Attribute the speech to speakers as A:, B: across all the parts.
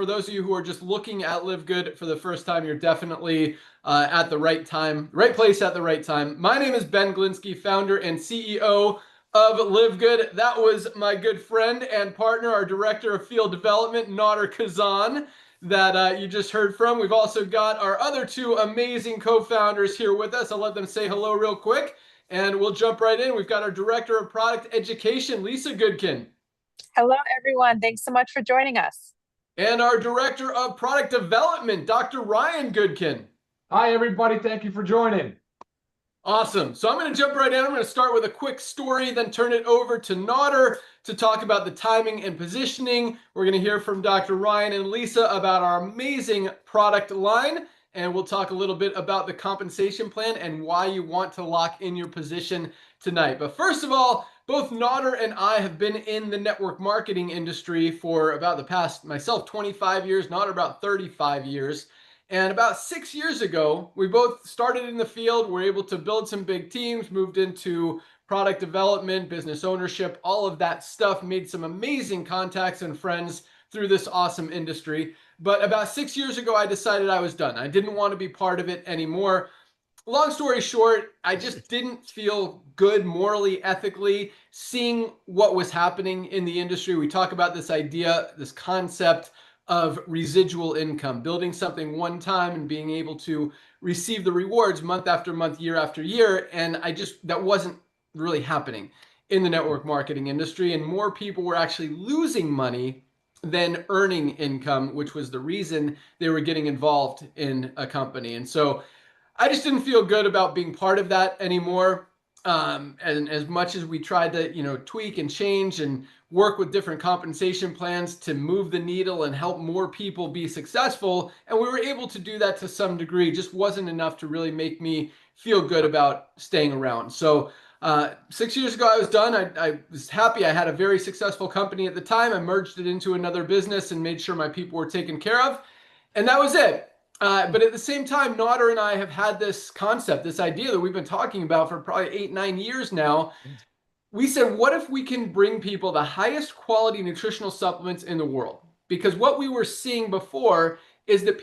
A: for those of you who are just looking at Livegood for the first time, you're definitely at the right time, right place at the right time. My name is Ben Glinsky, founder and CEO of Livegood. That was my good friend and partner, our director of field development, Nader Kazan, that you just heard from. We've also got our other two amazing co-founders here with us. I'll let them say hello real quick, and we'll jump right in. We've got our director of product education, Lisa Goodkin.
B: Hello, everyone. Thanks so much for joining us.
A: And our Director of Product Development, Dr. Ryan Goodkin.
C: Hi, everybody. Thank you for joining.
A: Awesome. So I'm going to jump right in. I'm going to start with a quick story, then turn it over to Nader to talk about the timing and positioning. We're going to hear from Dr. Ryan and Lisa about our amazing product line, and we'll talk a little bit about the compensation plan and why you want to lock in your position tonight. But first of all, both Nader and I have been in the network marketing industry for about the past, myself, 25 years, Nader about 35 years. And about 6 years ago, we both started in the field, were able to build some big teams, moved into product development, business ownership, all of that stuff, made some amazing contacts and friends through this awesome industry. But about 6 years ago, I decided I was done. I didn't want to be part of it anymore. Long story short, I just didn't feel good morally, ethically, seeing what was happening in the industry. We talk about this idea, this concept of residual income, building something one time and being able to receive the rewards month after month, year after year. And that wasn't really happening in the network marketing industry. And more people were actually losing money than earning income, which was the reason they were getting involved in a company. And so I just didn't feel good about being part of that anymore. And as much as we tried to, tweak and change and work with different compensation plans to move the needle and help more people be successful, and we were able to do that to some degree, just wasn't enough to really make me feel good about staying around. So 6 years ago, I was done. I was happy. I had a very successful company at the time. I merged it into another business and made sure my people were taken care of. And that was it. But at the same time, Nader and I have had this concept, this idea that we've been talking about for probably 8-9 years now. We said, what if we can bring people the highest quality nutritional supplements in the world? Because what we were seeing before is that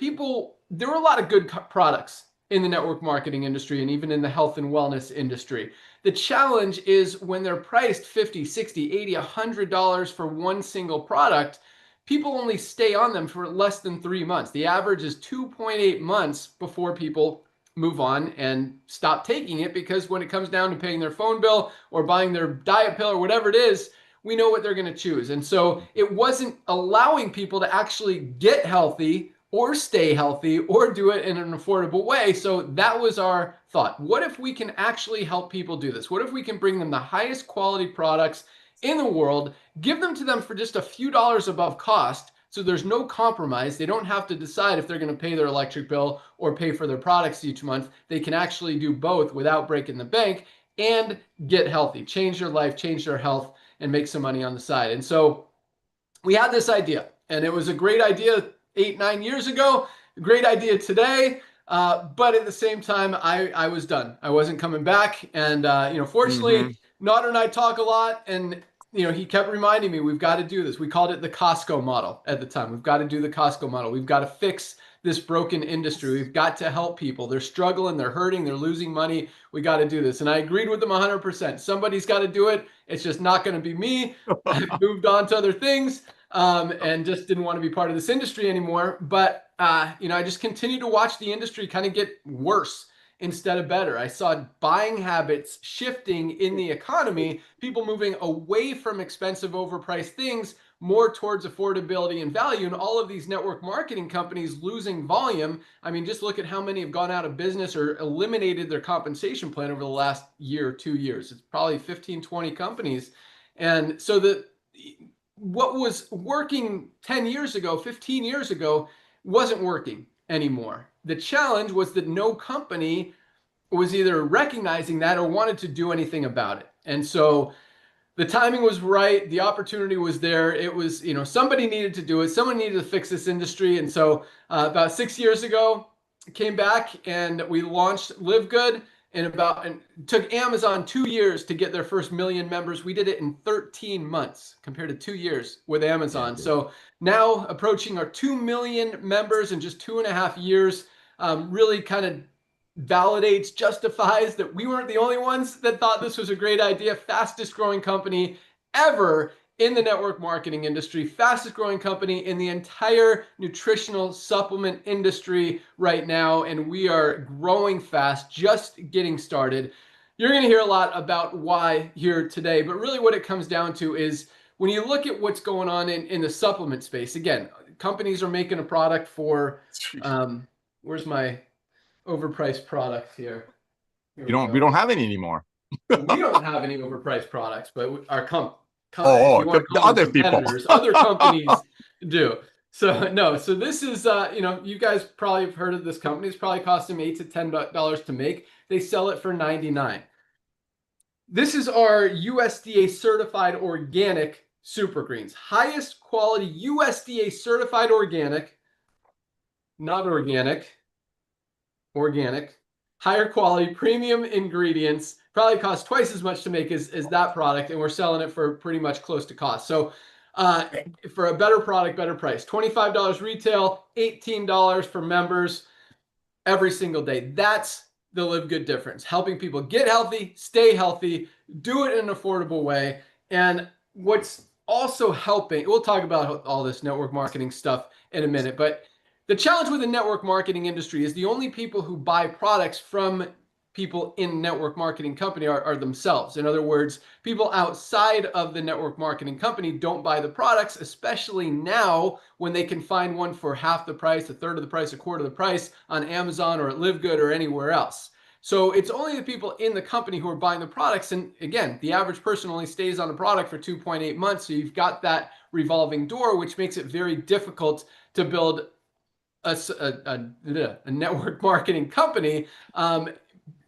A: there were a lot of good products in the network marketing industry and even in the health and wellness industry. The challenge is when they're priced $50, $60, $80, $100 for one single product, people only stay on them for less than 3 months. The average is 2.8 months before people move on and stop taking it, because when it comes down to paying their phone bill or buying their diet pill or whatever it is, we know what they're going to choose. And so it wasn't allowing people to actually get healthy or stay healthy or do it in an affordable way. So that was our thought. What if we can actually help people do this? What if we can bring them the highest quality products in the world, give them to them for just a few dollars above cost, so there's no compromise. They don't have to decide if they're going to pay their electric bill or pay for their products each month. They can actually do both without breaking the bank and get healthy, change their life, change their health, and make some money on the side. And so we had this idea, and it was a great idea 8-9 years ago, a great idea today. But at the same time, I was done. I wasn't coming back. And, fortunately, Nader and I talk a lot, and he kept reminding me, we've got to do this. We called it the Costco model at the time. We've got to do the Costco model. We've got to fix this broken industry. We've got to help people. They're struggling, they're hurting, they're losing money. We got to do this. And I agreed with them 100%. Somebody's got to do it. It's just not going to be me. I moved on to other things and just didn't want to be part of this industry anymore. But, I just continued to watch the industry kind of get worse instead of better. I saw buying habits shifting in the economy, people moving away from expensive, overpriced things more towards affordability and value, and all of these network marketing companies losing volume. I mean, just look at how many have gone out of business or eliminated their compensation plan over the last year or 2 years. It's probably 15, 20 companies. And so what was working 10 years ago, 15 years ago, wasn't working anymore. The challenge was that no company was either recognizing that or wanted to do anything about it. And so the timing was right. The opportunity was there. It was, somebody needed to do it. Someone needed to fix this industry. And so about 6 years ago, I came back and we launched Livegood. And it took Amazon 2 years to get their first 1 million members. We did it in 13 months compared to 2 years with Amazon. So now approaching our 2 million members in just 2.5 years. Really kind of validates, justifies that we weren't the only ones that thought this was a great idea. Fastest growing company ever in the network marketing industry, fastest growing company in the entire nutritional supplement industry right now. And we are growing fast, just getting started. You're going to hear a lot about why here today, but really what it comes down to is when you look at what's going on in the supplement space, again, companies are making a product for, where's my overpriced product here?
D: We don't have any anymore.
A: We don't have any overpriced products, but our
D: Oh,
A: if you want to
D: the
A: call
D: other
A: them
D: people.
A: competitors, other companies do. So no, so this is you guys probably have heard of this company. It's probably cost them $8 to $10 to make. They sell it for $99. This is our USDA certified organic super greens, highest quality USDA certified organic, not organic, higher quality premium ingredients. Probably costs twice as much to make as that product, and we're selling it for pretty much close to cost. So for a better product, better price. $25 retail, $18 for members every single day. That's the Livegood difference. Helping people get healthy, stay healthy, do it in an affordable way. And what's also helping, we'll talk about all this network marketing stuff in a minute, but the challenge with the network marketing industry is the only people who buy products from people in network marketing company are themselves. In other words, people outside of the network marketing company don't buy the products, especially now when they can find one for half the price, a third of the price, a quarter of the price on Amazon or at Livegood or anywhere else. So it's only the people in the company who are buying the products. And again, the average person only stays on a product for 2.8 months. So you've got that revolving door, which makes it very difficult to build a network marketing company.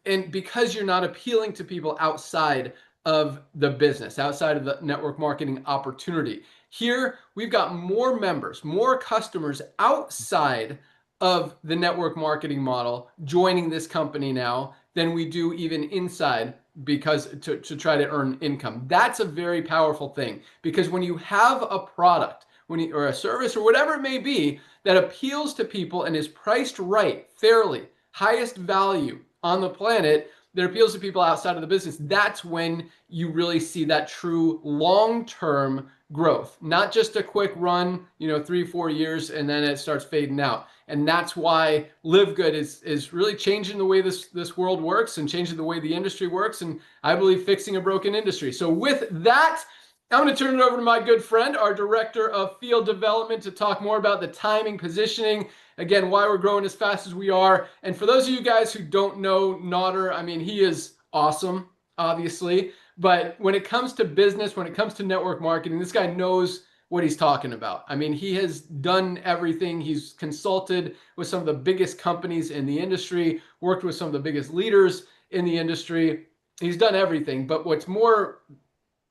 A: And because you're not appealing to people outside of the business, outside of the network marketing opportunity. Here, we've got more members, more customers outside of the network marketing model joining this company now than we do even inside, because to try to earn income. That's a very powerful thing, because when you have a product or a service or whatever it may be that appeals to people and is priced right, fairly, highest value on the planet, that appeals to people outside of the business, that's when you really see that true long-term growth, not just a quick run, 3-4 years, and then it starts fading out. And that's why Livegood is really changing the way this world works and changing the way the industry works, and I believe fixing a broken industry. So with that, I'm going to turn it over to my good friend, our Director of Field Development, to talk more about the timing, positioning, again, why we're growing as fast as we are. And for those of you guys who don't know Nodder, I mean, he is awesome, obviously. But when it comes to business, when it comes to network marketing, this guy knows what he's talking about. I mean, he has done everything. He's consulted with some of the biggest companies in the industry, worked with some of the biggest leaders in the industry. He's done everything. But what's more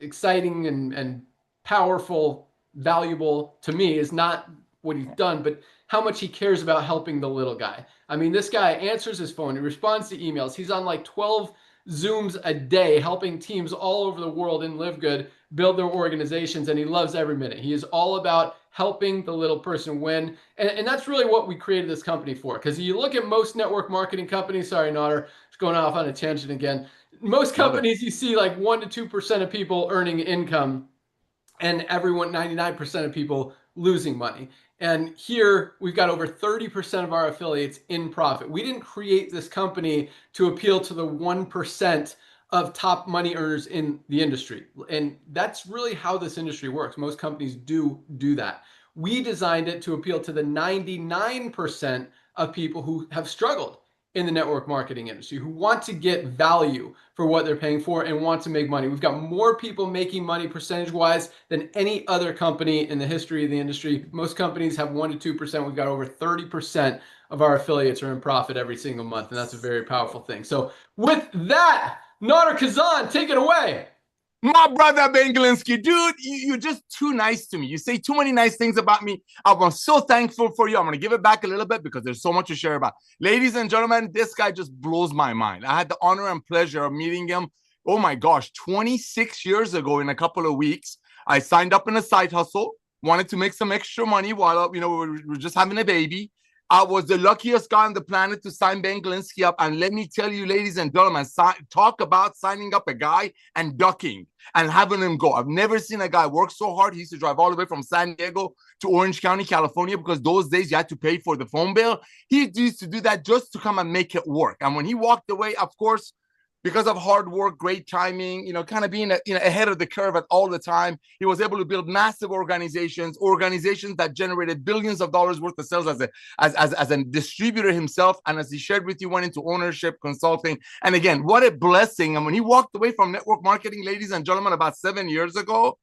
A: exciting and powerful, valuable to me is not what he's done, but how much he cares about helping the little guy. I mean, this guy answers his phone, he responds to emails. He's on like 12 Zooms a day, helping teams all over the world in Livegood build their organizations, and he loves every minute. He is all about helping the little person win. And that's really what we created this company for. Because you look at most network marketing companies, sorry, Nodder, just going off on a tangent again. Most companies, you see like 1% to 2% of people earning income, and everyone, 99% of people losing money. And here we've got over 30% of our affiliates in profit. We didn't create this company to appeal to the 1% of top money earners in the industry. And that's really how this industry works. Most companies do that. We designed it to appeal to the 99% of people who have struggled in the network marketing industry, who want to get value for what they're paying for and want to make money. We've got more people making money percentage-wise than any other company in the history of the industry. Most companies have 1% to 2%. We've got over 30% of our affiliates are in profit every single month, and that's a very powerful thing. So with that, Nodder Kazan, take it away.
D: My brother Ben Galinsky, dude, you're just too nice to me. You say too many nice things about me. I'm so thankful for you. I'm going to give it back a little bit because there's so much to share about. Ladies and gentlemen, this guy just blows my mind. I had the honor and pleasure of meeting him. Oh my gosh, 26 years ago in a couple of weeks. I signed up in a side hustle. wanted to make some extra money while, we were just having a baby. I was the luckiest guy on the planet to sign Ben Glinsky up. And let me tell you, ladies and gentlemen, talk about signing up a guy and ducking and having him go. I've never seen a guy work so hard. He used to drive all the way from San Diego to Orange County, California, because those days you had to pay for the phone bill. He used to do that just to come and make it work. And when he walked away, of course, because of hard work, great timing, kind of being ahead of the curve at all the time, he was able to build massive organizations that generated billions of dollars worth of sales as a distributor himself. And as he shared with you, went into ownership, consulting. And again, what a blessing. And when he walked away from network marketing, ladies and gentlemen, about 7 years ago,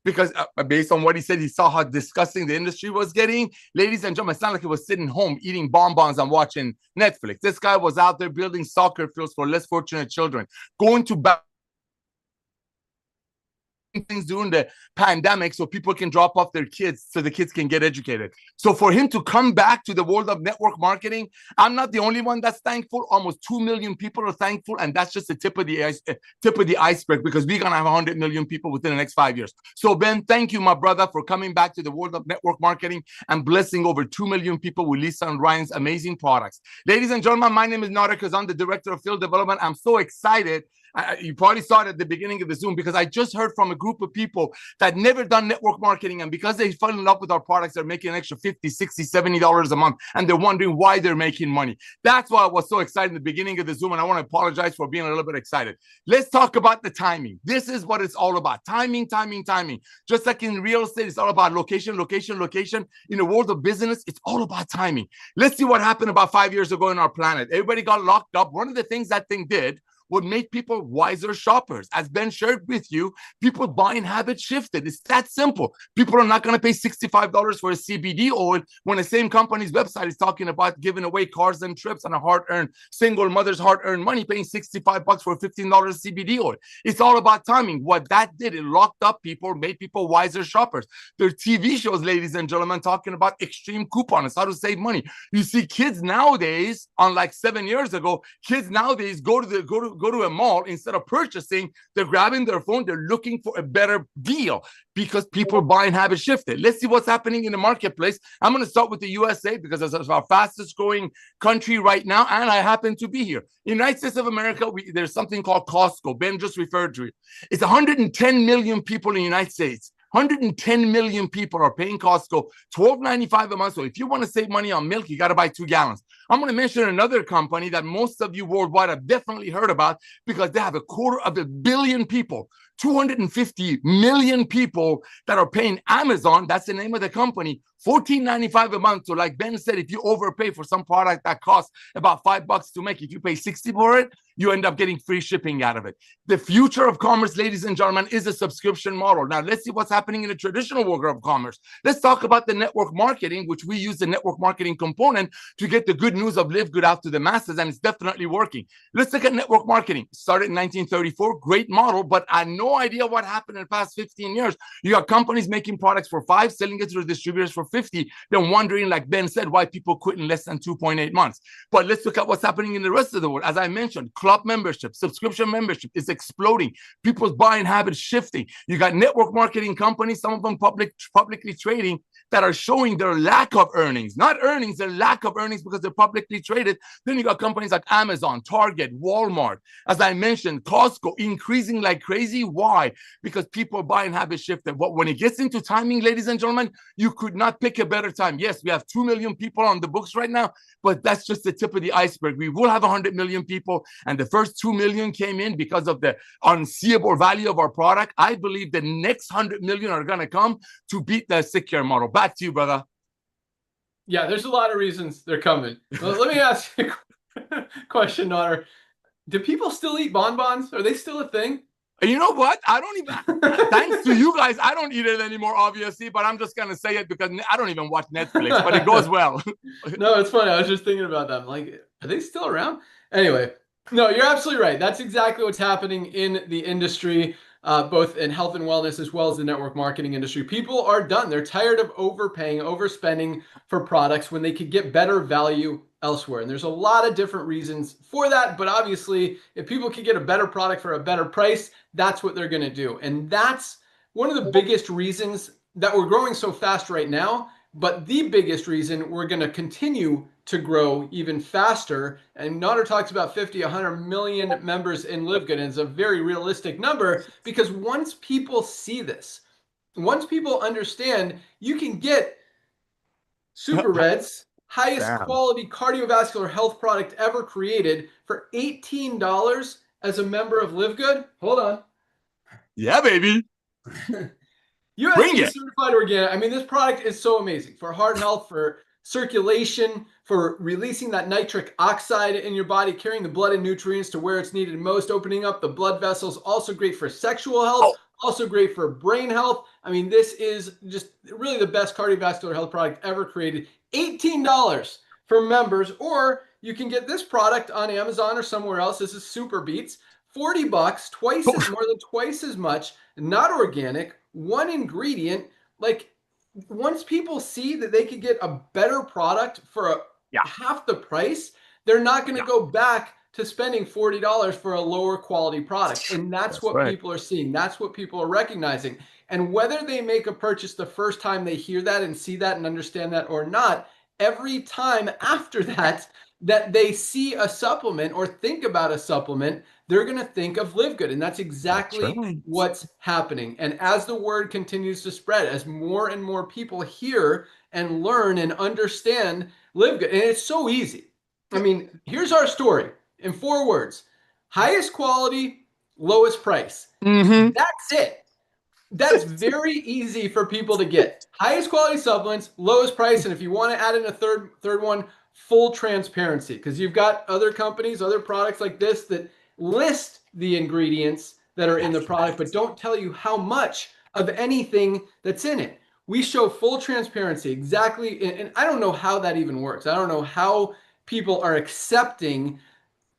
D: because based on what he said, he saw how disgusting the industry was getting. Ladies and gentlemen, it's not like he was sitting home eating bonbons and watching Netflix. This guy was out there building soccer fields for less fortunate children, going to things during the pandemic so people can drop off their kids so the kids can get educated. So for him to come back to the world of network marketing, I'm not the only one that's thankful. Almost 2 million people are thankful, and that's just the tip of the iceberg, because we're gonna have 100 million people within the next 5 years. So Ben, thank you, my brother, for coming back to the world of network marketing and blessing over 2 million people with Lisa and Ryan's amazing products. Ladies and gentlemen, my name is Nader Kazan, the Director of Field Development. I'm so excited. You probably saw it at the beginning of the Zoom, because I just heard from a group of people that never done network marketing, and because they fell in love with our products, they're making an extra $50, $60, $70 a month, and they're wondering why they're making money. That's why I was so excited in the beginning of the Zoom, and I want to apologize for being a little bit excited. Let's talk about the timing. This is what it's all about. Timing, timing, timing. Just like in real estate, it's all about location, location, location. In the world of business, it's all about timing. Let's see what happened about 5 years ago in our planet. Everybody got locked up. One of the things that thing did would make people wiser shoppers. As Ben shared with you, people's buying habits shifted. It's that simple. People are not going to pay $65 for a CBD oil when the same company's website is talking about giving away cars and trips and a hard-earned, single mother's hard-earned money, paying $65 for a $15 CBD oil. It's all about timing. What that did, it locked up people, made people wiser shoppers. There are TV shows, ladies and gentlemen, talking about extreme coupons, how to save money. You see kids nowadays, unlike 7 years ago, kids nowadays go to a mall. Instead of purchasing, they're grabbing their phone, they're looking for a better deal, because people buying habits shifted. Let's see what's happening in the marketplace. I'm going to start with the USA, because it's our fastest growing country right now, and I happen to be here. In the United States of America, there's something called Costco. Ben just referred to it. It's 110 million people in the United States. 110 million people are paying Costco $12.95 a month. So if you want to save money on milk, you got to buy 2 gallons. I'm going to mention another company that most of you worldwide have definitely heard about, because they have 250 million people, 250 million people that are paying Amazon. That's the name of the company. $14.95 a month. So like Ben said, if you overpay for some product that costs about $5 to make, if you pay $60 for it, you end up getting free shipping out of it. The future of commerce, ladies and gentlemen, is a subscription model. Now, let's see what's happening in the traditional world of commerce. Let's talk about the network marketing, which we use the network marketing component to get the good news of Livegood out to the masses, and it's definitely working. Let's look at network marketing. Started in 1934, great model, but I had no idea what happened in the past 15 years. You got companies making products for $5, selling it to the distributors for $50, then wondering, like Ben said, why people quit in less than 2.8 months. But let's look at what's happening in the rest of the world. As I mentioned, club membership, subscription membership is exploding. People's buying habits shifting. You got network marketing companies, some of them publicly trading, that are showing their lack of earnings, not earnings, their lack of earnings, because they're publicly traded. Then you got companies like Amazon, Target, Walmart, as I mentioned, Costco, increasing like crazy. Why? Because people buying habits shifted. But when it gets into timing, ladies and gentlemen, you could not pick a better time. Yes, we have 2 million people on the books right now, but that's just the tip of the iceberg. We will have 100 million people, and the first 2 million came in because of the unseeable value of our product. I believe the next 100 million are going to come to beat the sick care model. Back to you, brother.
A: Yeah, there's a lot of reasons they're coming. Well, let me ask you a question, Nader. Do people still eat bonbons? Are they still a thing?
D: You know what? I don't even, thanks to you guys, I don't eat it anymore, obviously, but I'm just going to say it because I don't even watch Netflix, but it goes well.
A: No, it's funny. I was just thinking about that. I'm like, are they still around? Anyway, no, you're absolutely right. That's exactly what's happening in the industry, both in health and wellness, as well as the network marketing industry. People are done. They're tired of overpaying, overspending for products when they could get better value elsewhere. And there's a lot of different reasons for that. But obviously, if people can get a better product for a better price, that's what they're going to do. And that's one of the biggest reasons that we're growing so fast right now, but the biggest reason we're going to continue to grow even faster, and Nader talks about 50, 100 million members in Livegood, and it's a very realistic number, because once people see this, once people understand you can get Super Reds, highest
D: Damn.
A: quality cardiovascular health product ever created, for $18 as a member of Livegood. Hold on.
D: Yeah, baby. Bring
A: USDA
D: it.
A: certified organic. I mean, this product is so amazing for heart health, for circulation, for releasing that nitric oxide in your body, carrying the blood and nutrients to where it's needed most, opening up the blood vessels. Also great for sexual health, also great for brain health. I mean, this is just really the best cardiovascular health product ever created. $18 for members, or you can get this product on Amazon or somewhere else. This is Super Beats. $40, more than twice as much, not organic, one ingredient. Like, once people see that they could get a better product for half the price, they're not going to go back to spending $40 for a lower quality product. And that's what people are seeing. That's what people are recognizing. And whether they make a purchase the first time they hear that and see that and understand that or not, every time after that, that they see a supplement or think about a supplement, they're going to think of Livegood. And that's exactly what's happening. And as the word continues to spread, as more and more people hear and learn and understand Livegood, and it's so easy. I mean, here's our story in 4 words: highest quality, lowest price. That's it. That's very easy for people to get. Highest quality supplements, lowest price, and if you want to add in a third one, full transparency, because you've got other companies, other products like this that list the ingredients that are in the product, but don't tell you how much of anything that's in it. We show full transparency exactly, and I don't know how that even works. I don't know how people are accepting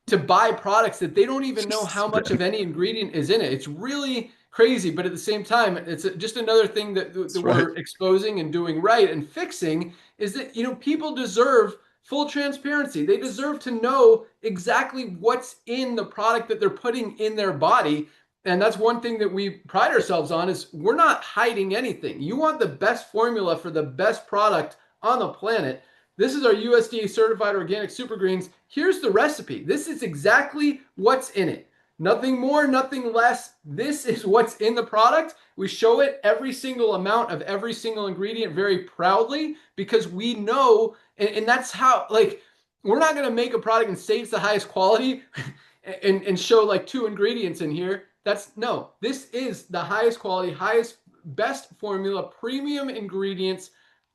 A: to buy products that they don't even know how much of any ingredient is in it. It's really crazy, but at the same time, it's just another thing that we're exposing and doing right and fixing, is that, you know, people deserve full transparency. They deserve to know exactly what's in the product that they're putting in their body. And that's one thing that we pride ourselves on, is we're not hiding anything. You want the best formula for the best product on the planet. This is our USDA certified organic super greens. Here's the recipe. This is exactly what's in it. Nothing more, nothing less. This is what's in the product. We show it, every single amount of every single ingredient, very proudly, because we know, and that's how, like, we're not going to make a product and say it's the highest quality and show like 2 ingredients in here. No, this is the highest quality, best formula, premium ingredients,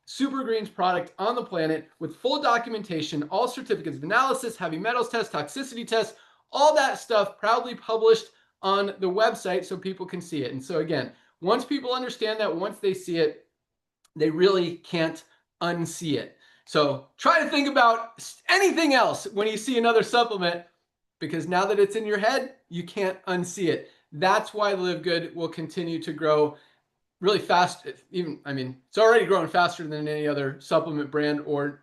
A: Super Greens product on the planet, with full documentation, all certificates of analysis, heavy metals test, toxicity test, all that stuff proudly published on the website so people can see it. And so again, once people understand that, once they see it, they really can't unsee it. So try to think about anything else when you see another supplement, because now that it's in your head, you can't unsee it. That's why Livegood will continue to grow really fast. It's already growing faster than any other supplement brand or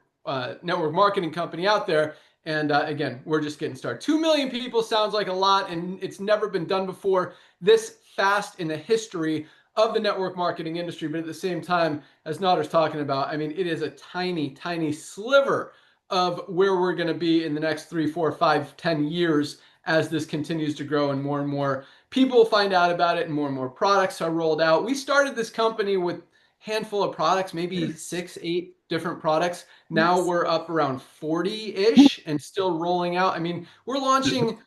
A: network marketing company out there. And again, we're just getting started. 2 million people sounds like a lot, and it's never been done before this fast in the history of the network marketing industry. But at the same time, as Nader's talking about, I mean, it is a tiny, tiny sliver of where we're going to be in the next 3, 4, 5, 10 years as this continues to grow and more people find out about it and more products are rolled out. We started this company with a handful of products, maybe 6, 8 different products. Now we're up around 40-ish and still rolling out. I mean, we're launching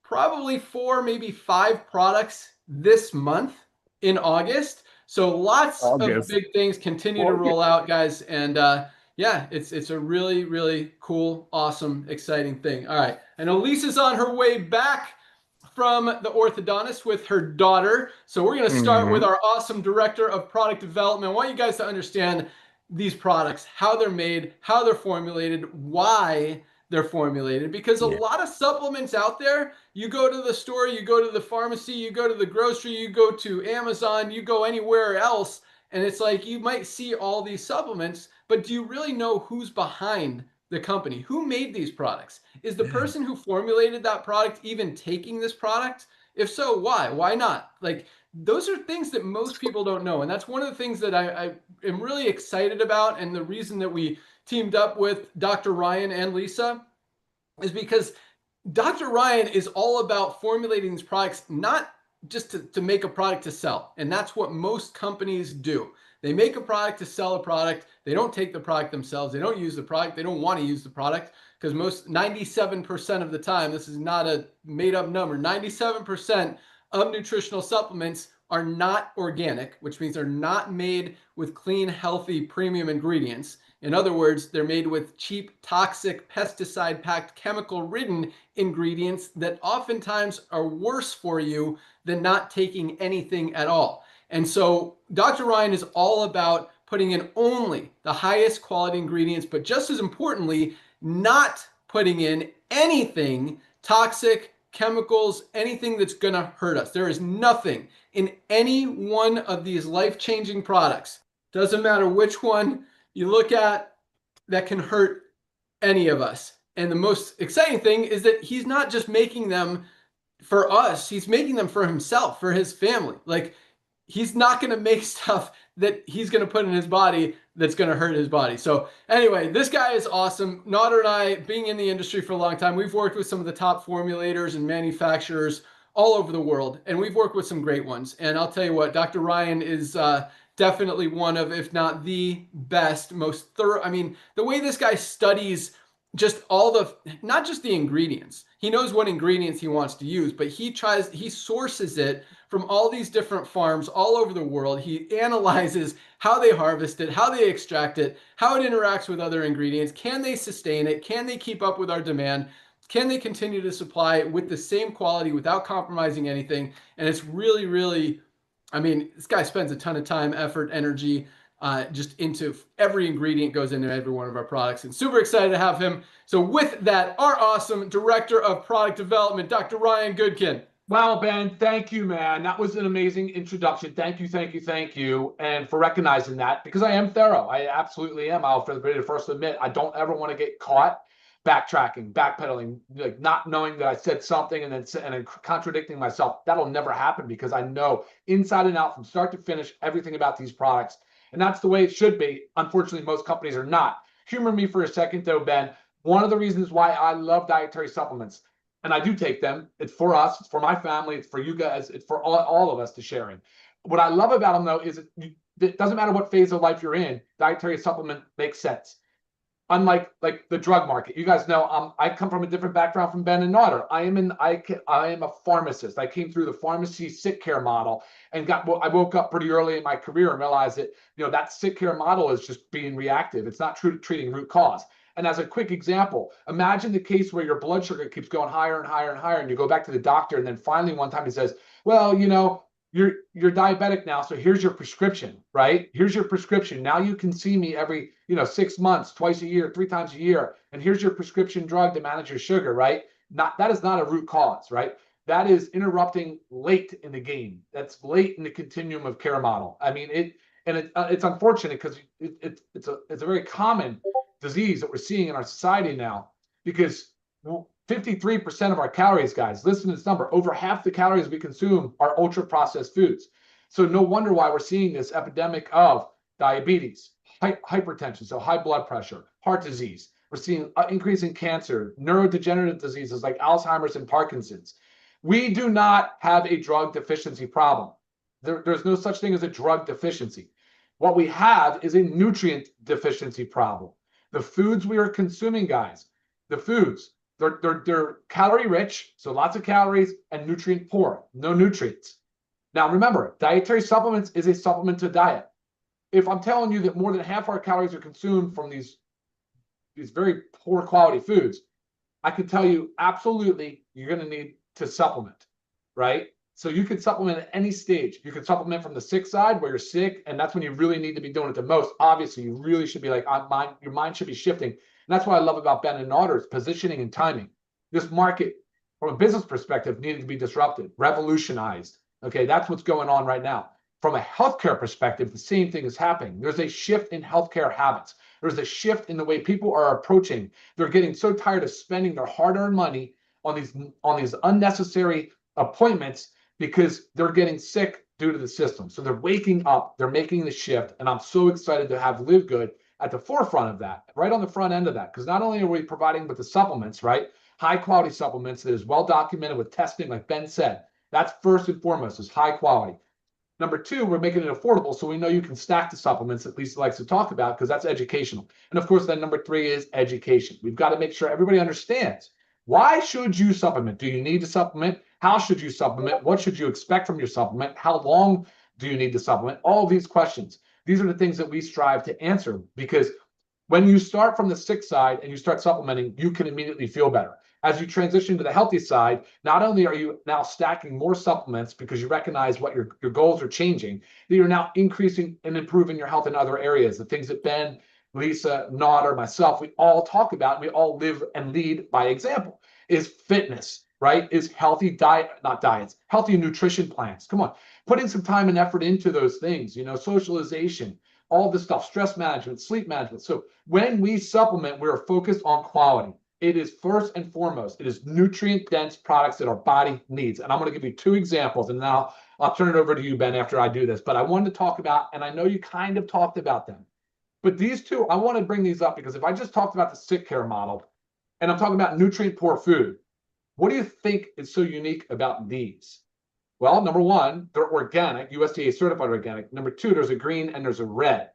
A: probably 4, maybe 5 products this month in August. So lots of big things continue to roll out, guys. And yeah, it's a really, really cool, awesome, exciting thing. All right. I know Lisa's on her way back from the orthodontist with her daughter. So we're going to start with our awesome director of product development. I want you guys to understand these products, how they're made, how they're formulated, why they're formulated, because a lot of supplements out there, you go to the store, you go to the pharmacy, you go to the grocery, you go to Amazon, you go anywhere else, and it's like you might see all these supplements, but do you really know who's behind the company? Who made these products? Is the person who formulated that product even taking this product? If so, why? Why not? Like, those are things that most people don't know. And that's one of the things that I am really excited about. And the reason that we teamed up with Dr. Ryan and Lisa is because Dr. Ryan is all about formulating these products, not just to make a product to sell. And that's what most companies do. They make a product to sell a product. They don't take the product themselves. They don't use the product. They don't want to use the product because 97% of the time, this is not a made up number, 97% of nutritional supplements are not organic, which means they're not made with clean, healthy, premium ingredients. In other words, they're made with cheap, toxic, pesticide-packed, chemical-ridden ingredients that oftentimes are worse for you than not taking anything at all. And so Dr. Ryan is all about putting in only the highest quality ingredients, but just as importantly, not putting in anything toxic, chemicals, anything that's going to hurt us. There is nothing in any one of these life-changing products, doesn't matter which one you look at, that can hurt any of us. And the most exciting thing is that he's not just making them for us, he's making them for himself, for his family. Like, he's not going to make stuff that he's going to put in his body that's going to hurt his body. So anyway, this guy is awesome. Nader and I, being in the industry for a long time, we've worked with some of the top formulators and manufacturers all over the world, and we've worked with some great ones. And I'll tell you what, Dr. Ryan is definitely one of, if not the best, most thorough. I mean, the way this guy studies just all the, not just the ingredients. He knows what ingredients he wants to use, but he sources it from all these different farms all over the world. He analyzes how they harvest it, how they extract it, how it interacts with other ingredients. Can they sustain it? Can they keep up with our demand? Can they continue to supply it with the same quality without compromising anything? And it's really, really, I mean, this guy spends a ton of time, effort, energy, just into every ingredient goes into every one of our products, and super excited to have him. So with that, our awesome Director of Product Development, Dr. Ryan Goodkin.
C: Well, Ben, thank you, man. That was an amazing introduction. Thank you, thank you, thank you. And for recognizing that, because I am thorough. I absolutely am. I'll be the first to admit, I don't ever want to get caught backtracking, backpedaling, like not knowing that I said something and then contradicting myself. That'll never happen because I know inside and out from start to finish everything about these products. And that's the way it should be. Unfortunately, most companies are not. Humor me for a second, though, Ben. One of the reasons why I love dietary supplements, and I do take them, it's for us, it's for my family, it's for you guys, it's for all of us to share in. What I love about them, though, is it doesn't matter what phase of life you're in, dietary supplement makes sense. Unlike like the drug market, you guys know I come from a different background from Ben and Nader. I am a pharmacist. I came through the pharmacy sick care model and I woke up pretty early in my career and realized that that sick care model is just being reactive. It's not treating root cause. And as a quick example, imagine the case where your blood sugar keeps going higher and higher and higher, and you go back to the doctor, and then finally one time he says, "Well, you're diabetic now, so here's your prescription, right? Here's your prescription. Now you can see me every 6 months, twice a year, 3 times a year, and here's your prescription drug to manage your sugar," right? That is not a root cause, right? That is interrupting late in the game. That's late in the continuum of care model. I mean, it's unfortunate because it's a very common disease that we're seeing in our society now, because 53% of our calories, guys, listen to this number, over half the calories we consume are ultra processed foods. So no wonder why we're seeing this epidemic of diabetes, hypertension, so high blood pressure, heart disease. We're seeing an increase in cancer, neurodegenerative diseases like Alzheimer's and Parkinson's. We do not have a drug deficiency problem. There's no such thing as a drug deficiency. What we have is a nutrient deficiency problem. The foods we are consuming, guys, the foods, they're calorie rich, so lots of calories, and nutrient poor, no nutrients. Now remember, dietary supplements is a supplement to diet. If I'm telling you that more than half our calories are consumed from these very poor quality foods, I can tell you absolutely you're going to need to supplement, right? So you can supplement at any stage. You can supplement from the sick side where you're sick, and that's when you really need to be doing it the most. Obviously, you really should be like, your mind should be shifting. And that's what I love about Ben and Nader's positioning and timing. This market, from a business perspective, needed to be disrupted, revolutionized. Okay, that's what's going on right now. From a healthcare perspective, the same thing is happening. There's a shift in healthcare habits. There's a shift in the way people are approaching. They're getting so tired of spending their hard-earned money on these unnecessary appointments because they're getting sick due to the system. So they're waking up, they're making the shift. And I'm so excited to have Livegood at the forefront of that, right on the front end of that. Because not only are we providing with the supplements, right? High quality supplements that is well documented with testing, like Ben said. That's first and foremost, is high quality. Number two, we're making it affordable, so we know you can stack the supplements that Lisa likes to talk about, because that's educational. And of course, then number three is education. We've got to make sure everybody understands, why should you supplement? Do you need to supplement? How should you supplement? What should you expect from your supplement? How long do you need to supplement? All of these questions. These are the things that we strive to answer, because when you start from the sick side and you start supplementing, you can immediately feel better. As you transition to the healthy side, not only are you now stacking more supplements because you recognize what your goals are changing, that you're now increasing and improving your health in other areas. The things that Ben, Lisa, Nodder, myself, we all talk about, we all live and lead by example, is fitness, right? Is healthy diet, not diets, healthy nutrition plans. Come on, putting some time and effort into those things, socialization, all this stuff, stress management, sleep management. So when we supplement, we're focused on quality. It is first and foremost, it is nutrient-dense products that our body needs. And I'm going to give you two examples, and now I'll turn it over to you, Ben, after I do this. But I wanted to talk about, and I know you kind of talked about them, but these two, I want to bring these up because if I just talked about the sick care model, and I'm talking about nutrient-poor food, what do you think is so unique about these? Well, number one, they're organic, USDA certified organic. Number two, there's a green and there's a red.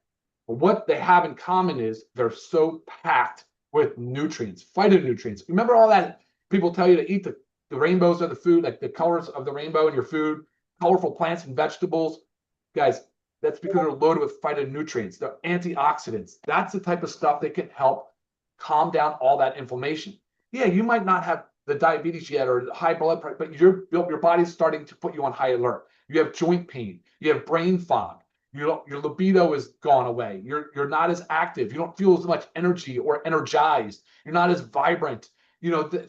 C: But what they have in common is they're so packed with nutrients, phytonutrients. Remember all that people tell you to eat the rainbows of the food, like the colors of the rainbow in your food, colorful plants and vegetables. Guys, that's because they're loaded with phytonutrients. They're antioxidants. That's the type of stuff that can help calm down all that inflammation. Yeah, you might not have the diabetes yet or high blood pressure, but your body's starting to put you on high alert. You have joint pain, you have brain fog, your libido is gone away. You're not as active. You don't feel as much energy or energized. You're not as vibrant.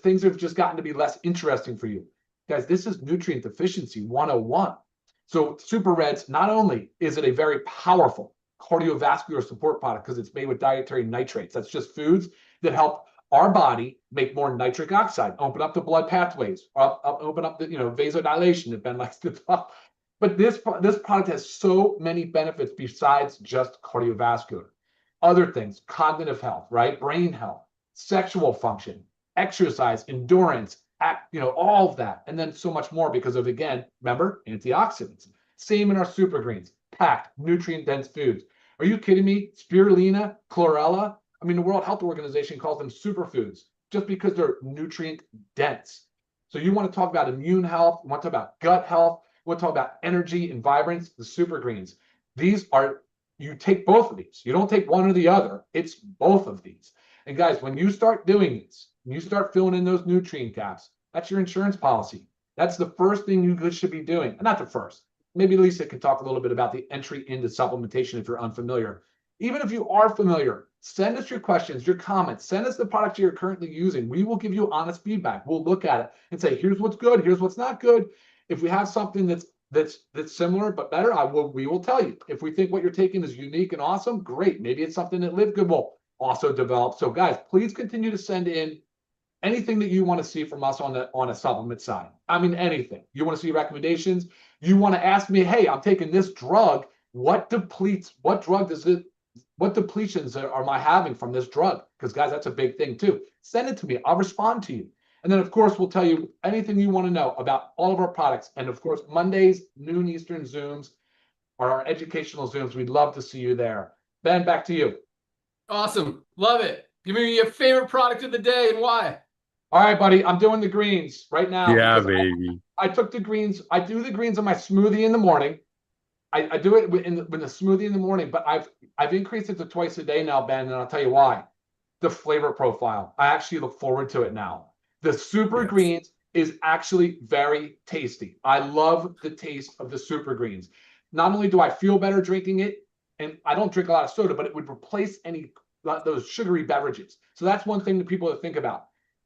C: Things have just gotten to be less interesting for you. Guys, this is nutrient deficiency 101. So Super Reds, not only is it a very powerful cardiovascular support product because it's made with dietary nitrates. That's just foods that help our body make more nitric oxide, open up the blood pathways, open up the vasodilation that Ben likes to talk. But this product has so many benefits besides just cardiovascular. Other things, cognitive health, right? Brain health, sexual function, exercise, endurance, all of that. And then so much more because of, again, remember, antioxidants. Same in our super greens, packed, nutrient-dense foods. Are you kidding me? Spirulina, chlorella. I mean, the World Health Organization calls them superfoods just because they're nutrient dense. So you want to talk about immune health, you want to talk about gut health, you want to talk about energy and vibrance, the super greens. You take both of these. You don't take one or the other. It's both of these. And guys, when you start doing this, when you start filling in those nutrient gaps, that's your insurance policy. That's the first thing you should be doing. And not the first. Maybe Lisa can talk a little bit about the entry into supplementation if you're unfamiliar. Even if you are familiar, send us your questions, your comments, send us the product you're currently using. We will give you honest feedback. We'll look at it and say, here's what's good, here's what's not good. If we have something that's similar but better, we will tell you. If we think what you're taking is unique and awesome, great. Maybe it's something that Livegood will also develop. So guys, please continue to send in anything that you want to see from us on a supplement side. I mean, anything. You want to see recommendations? You want to ask me, hey, I'm taking this drug. What depletions am I having from this drug? Because guys, that's a big thing too. Send it to me. I'll respond to you. And then of course, we'll tell you anything you want to know about all of our products. And of course, Mondays, noon Eastern Zooms are our educational Zooms. We'd love to see you there. Ben, back to you.
A: Awesome. Love it. Give me your favorite product of the day and why.
C: All right, buddy. I'm doing the greens right now.
D: Yeah, baby.
C: I took the greens. I do the greens on my smoothie in the morning. I do it with the smoothie in the morning, but I've increased it to twice a day now, Ben, and I'll tell you why. The flavor profile. I actually look forward to it now. The super greens is actually very tasty. I love the taste of the super greens. Not only do I feel better drinking it, and I don't drink a lot of soda, but it would replace those sugary beverages. So that's one thing that people to think about.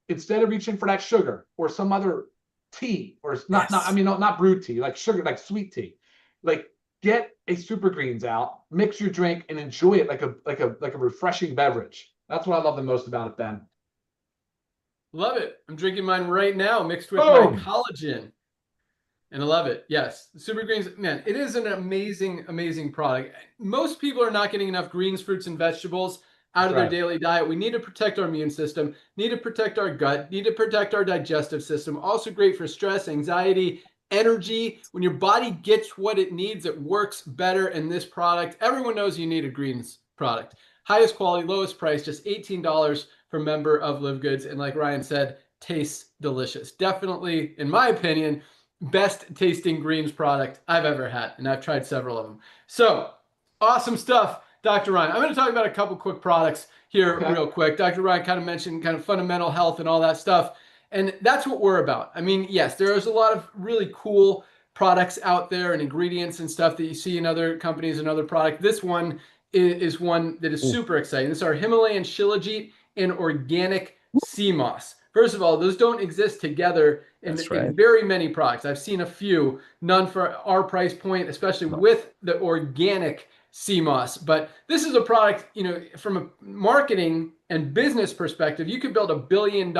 C: Instead of reaching for that sugar or some other tea, or not brewed tea, like sugar, like sweet tea, like get a super greens out, mix your drink, and enjoy it like a refreshing beverage. That's what I love the most about it, Ben.
A: Love it. I'm drinking mine right now, mixed with my collagen. And I love it. Yes. Super greens, man, it is an amazing, amazing product. Most people are not getting enough greens, fruits, and vegetables out of their
C: Right.
A: daily diet. We need to protect our immune system, need to protect our gut, need to protect our digestive system. Also great for stress, anxiety, energy. When your body gets what it needs, it works better. In this product, everyone knows you need a greens product. Highest quality, lowest price, just $18 for member of Livegoods. And like Ryan said, tastes delicious. Definitely, in my opinion, best tasting greens product I've ever had, and I've tried several of them. So awesome stuff, Dr. Ryan. I'm going to talk about a couple quick products here real quick. Dr. Ryan kind of mentioned kind of fundamental health and all that stuff, and that's what we're about. I mean, yes, there's a lot of really cool products out there and ingredients and stuff that you see in other companies and other products. This one is one that is super exciting. This is our Himalayan Shilajit and organic sea moss. First of all, those don't exist together in very many products. I've seen a few, none for our price point, especially with the organic sea moss. But this is a product, you know, from a marketing and business perspective, you could build $1 billion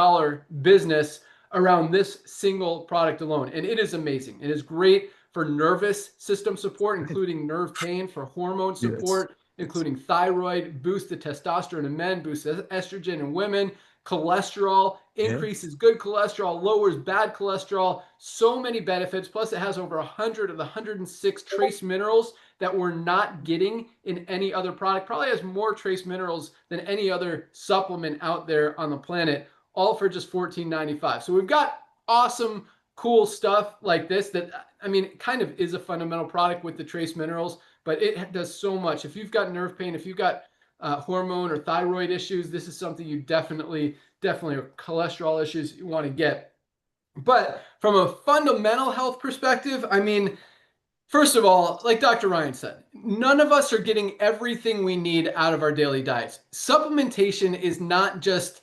A: business around this single product alone. And it is amazing. It is great for nervous system support, including nerve pain, for hormone support, including thyroid, boost the testosterone in men, boost estrogen in women, cholesterol, increases good cholesterol, lowers bad cholesterol, so many benefits. Plus it has over 100 of the 106 trace minerals that we're not getting in any other product. Probably has more trace minerals than any other supplement out there on the planet, all for just $14.95. So we've got awesome, cool stuff like this that, I mean, it kind of is a fundamental product with the trace minerals, but it does so much. If you've got nerve pain, if you've got hormone or thyroid issues, this is something you definitely, or cholesterol issues you want to get. But from a fundamental health perspective, I mean, first of all, like Dr. Ryan said, none of us are getting everything we need out of our daily diets. Supplementation is not just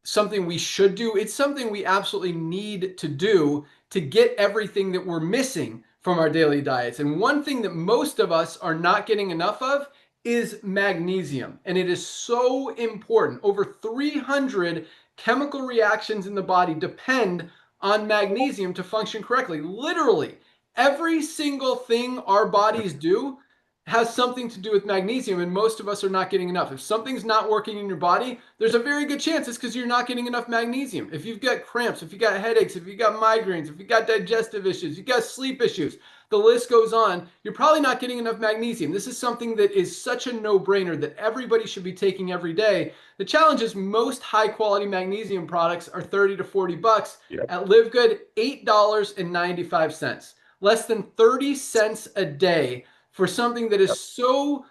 A: something we should do. It's something we absolutely need to do to get everything that we're missing from our daily diets. And one thing that most of us are not getting enough of is magnesium. And it is so important. Over 300 chemical reactions in the body depend on magnesium to function correctly. Literally, every single thing our bodies do has something to do with magnesium, and most of us are not getting enough. If something's not working in your body, there's a very good chance it's because you're not getting enough magnesium. If you've got cramps, if you've got headaches, if you've got migraines, if you've got digestive issues, you've got sleep issues, the list goes on, you're probably not getting enough magnesium. This is something that is such a no-brainer that everybody should be taking every day. The challenge is most high-quality magnesium products are 30 to 40 bucks. At Livegood, $8.95. Less than 30 cents a day for something that is so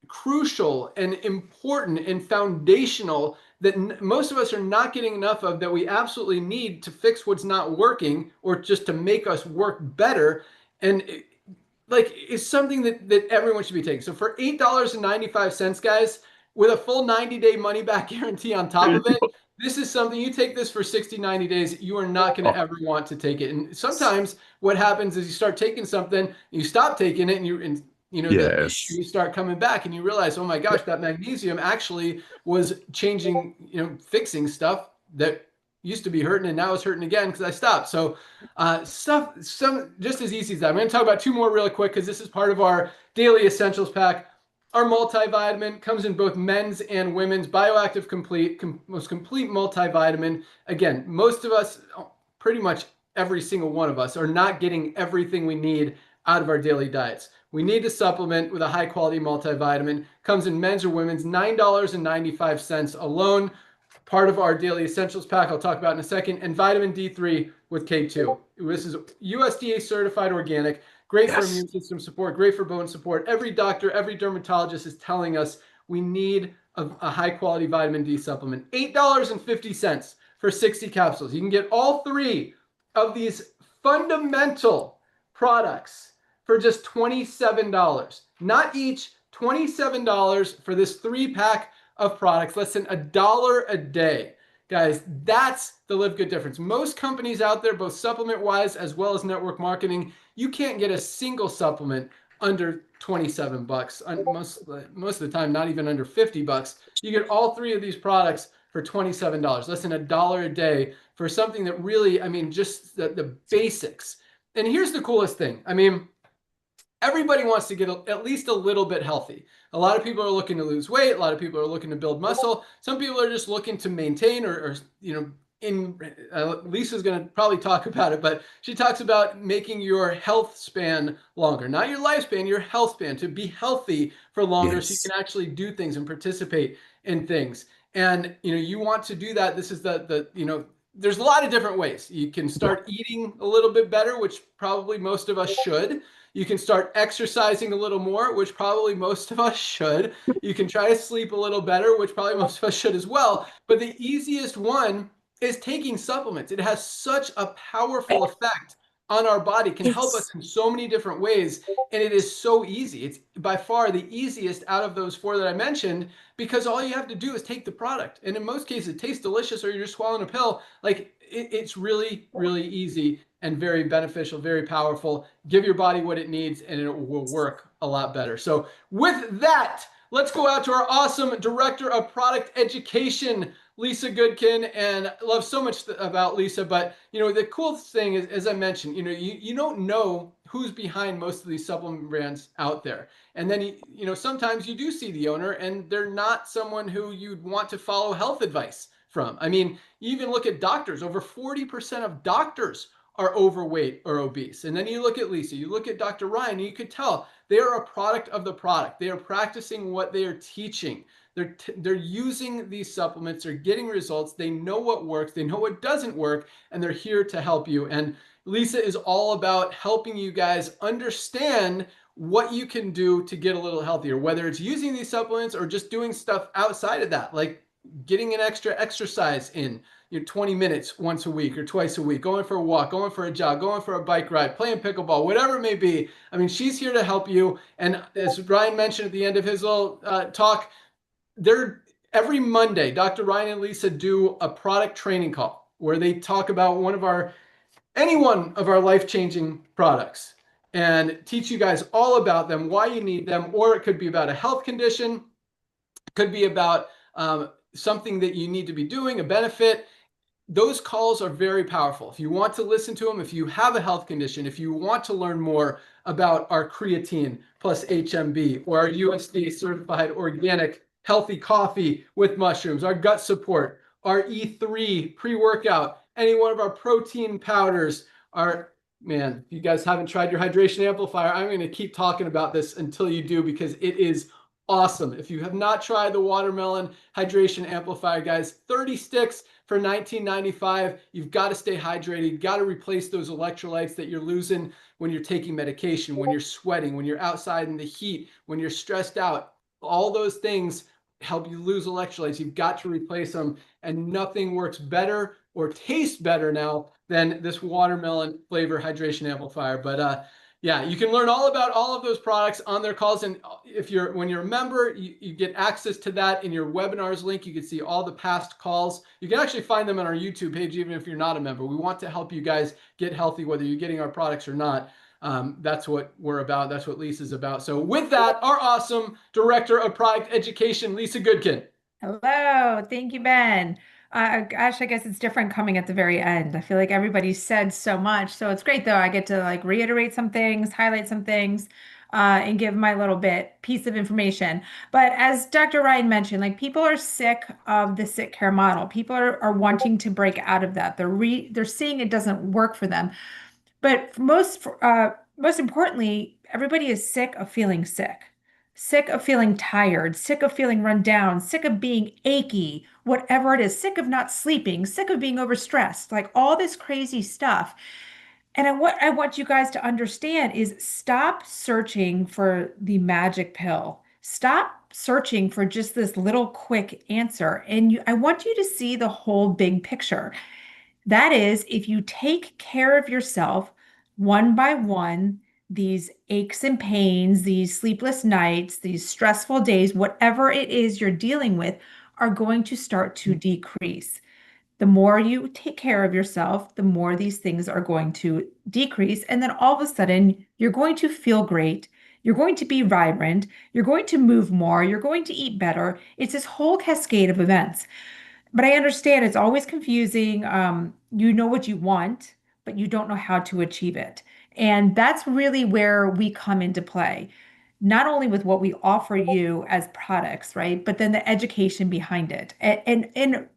A: crucial and important and foundational that most of us are not getting enough of, that we absolutely need to fix what's not working or just to make us work better. And it's something that everyone should be taking. So for $8.95, guys, with a full 90-day money-back guarantee on top of it, this is something, you take this for 60, 90 days, you are not going to ever want to take it. And sometimes what happens is you start taking something, you stop taking it, and the issues start coming back, and you realize, oh my gosh, that magnesium actually was changing, fixing stuff that used to be hurting, and now it's hurting again because I stopped. So some just as easy as that. I'm going to talk about two more really quick because this is part of our daily essentials pack. Our multivitamin comes in both men's and women's. Bioactive Complete, most complete multivitamin. Again, most of us, pretty much every single one of us, are not getting everything we need out of our daily diets. We need to supplement with a high quality multivitamin. Comes in men's or women's, $9.95 alone. Part of our daily essentials pack I'll talk about in a second. And vitamin D3 with K2. This is USDA certified organic. Great for immune system support, great for bone support. Every doctor, every dermatologist is telling us we need a high quality vitamin D supplement. $8.50 for 60 capsules. You can get all three of these fundamental products for just $27. Not each, $27 for this 3-pack of products, less than $1 a day. Guys, that's the Livegood difference. Most companies out there, both supplement-wise as well as network marketing, you can't get a single supplement under 27 bucks. Most of the time, not even under 50 bucks. You get all three of these products for $27, less than $1 a day for something that really, I mean, just the basics. And here's the coolest thing. I mean, everybody wants to get at least a little bit healthy. A lot of people are looking to lose weight. A lot of people are looking to build muscle. Some people are just looking to maintain or in Lisa's going to probably talk about it, but she talks about making your health span longer, not your lifespan, your health span, to be healthy for longer so you
D: Yes.
A: can actually do things and participate in things. And, you want to do that. This is there's a lot of different ways. You can start eating a little bit better, which probably most of us should. You can start exercising a little more, which probably most of us should. You can try to sleep a little better, which probably most of us should as well. But the easiest one is taking supplements. It has such a powerful effect on our body, can help us
B: It's
A: in so many different ways. And it is so easy. It's by far the easiest out of those four that I mentioned, because all you have to do is take the product. And in most cases, it tastes delicious, or you're just swallowing a pill. Like it's really, really easy and very beneficial, very powerful. Give your body what it needs and it will work a lot better. So with that, let's go out to our awesome director of product education, Lisa Goodkin. And I love so much about Lisa, but the cool thing is, as I mentioned, you don't know who's behind most of these supplement brands out there. And then, sometimes you do see the owner and they're not someone who you'd want to follow health advice from. I mean, you even look at doctors. Over 40% of doctors are overweight or obese. And then you look at Lisa, you look at Dr. Ryan, and you could tell they are a product of the product. They are practicing what they are teaching. They're using these supplements, they're getting results, they know what works, they know what doesn't work, and they're here to help you. And Lisa is all about helping you guys understand what you can do to get a little healthier, whether it's using these supplements or just doing stuff outside of that, like getting an extra exercise in, 20 minutes once a week or twice a week, going for a walk, going for a jog, going for a bike ride, playing pickleball, whatever it may be. I mean, she's here to help you. And as Ryan mentioned at the end of his little talk, they're every Monday, Dr. Ryan and Lisa do a product training call where they talk about any one of our life-changing products and teach you guys all about them, why you need them, or it could be about a health condition, it could be about something that you need to be doing, a benefit. Those calls are very powerful. If you want to listen to them, if you have a health condition, if you want to learn more about our creatine plus HMB or our USDA certified organic healthy coffee with mushrooms, our gut support, our E3 pre-workout, any one of our protein powders, if you guys haven't tried your hydration amplifier, I'm going to keep talking about this until you do, because it is awesome. If you have not tried the watermelon hydration amplifier, guys, 30 sticks for $19.95. You've got to stay hydrated. You've got to replace those electrolytes that you're losing when you're taking medication, when you're sweating, when you're outside in the heat, when you're stressed out. All those things help you lose electrolytes. You've got to replace them, and nothing works better or tastes better now than this watermelon flavor hydration amplifier. But yeah, you can learn all about all of those products on their calls. And when you're a member, you get access to that in your webinars link. You can see all the past calls. You can actually find them on our YouTube page, even if you're not a member. We want to help you guys get healthy, whether you're getting our products or not. That's what we're about. That's what Lisa's about. So with that, our awesome director of product education, Lisa Goodkin.
B: Hello, thank you, Ben. Gosh, I guess it's different coming at the very end. I feel like everybody said so much, so it's great though. I get to like reiterate some things, highlight some things, and give my little piece of information. But as Dr. Ryan mentioned, like people are sick of the sick care model. People are wanting to break out of that. They're seeing it doesn't work for them. But most importantly, everybody is sick of feeling sick of feeling tired, sick of feeling run down, sick of being achy, whatever it is, sick of not sleeping, sick of being overstressed, like all this crazy stuff. And what I want you guys to understand is stop searching for the magic pill. Stop searching for just this little quick answer. And I want you to see the whole big picture. That is, if you take care of yourself one by one, these aches and pains, these sleepless nights, these stressful days, whatever it is you're dealing with, are going to start to decrease. The more you take care of yourself, the more these things are going to decrease. And then all of a sudden, you're going to feel great. You're going to be vibrant. You're going to move more. You're going to eat better. It's this whole cascade of events. But I understand it's always confusing. You know what you want, but you don't know how to achieve it. And that's really where we come into play, not only with what we offer you as products, right? But then the education behind it. And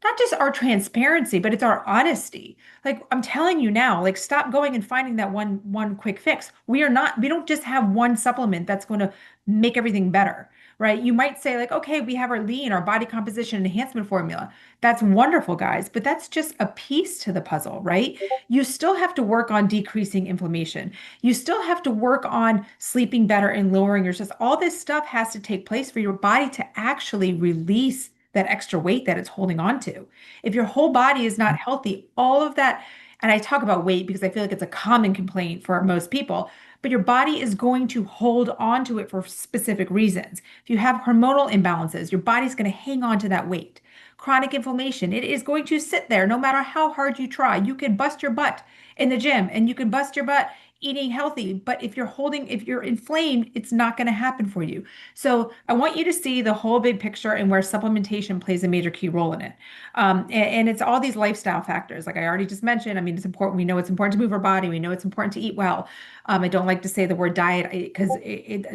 B: not just our transparency, but it's our honesty. Like I'm telling you now, like stop going and finding that one quick fix. We don't just have one supplement that's going to make everything better, right? You might say like, okay, we have our lean, our body composition enhancement formula. That's wonderful, guys, but that's just a piece to the puzzle, right? You still have to work on decreasing inflammation. You still have to work on sleeping better and lowering your stress. All this stuff has to take place for your body to actually release that extra weight that it's holding on to. If your whole body is not healthy, all of that, and I talk about weight because I feel like it's a common complaint for most people, but your body is going to hold on to it for specific reasons. If you have hormonal imbalances, your body's going to hang on to that weight. Chronic inflammation, it is going to sit there no matter how hard you try. You can bust your butt in the gym and you can bust your butt eating healthy, but if you're inflamed, it's not going to happen for you. So I want you to see the whole big picture and where supplementation plays a major key role in it. And it's all these lifestyle factors, like I already just mentioned. I mean, it's important. We know it's important to move our body. We know it's important to eat well. I don't like to say the word diet because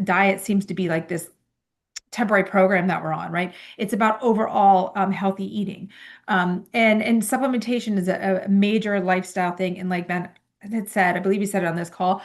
B: diet seems to be like this temporary program that we're on, right? It's about overall healthy eating. And supplementation is a major lifestyle thing. And like Ben had said, I believe he said it on this call,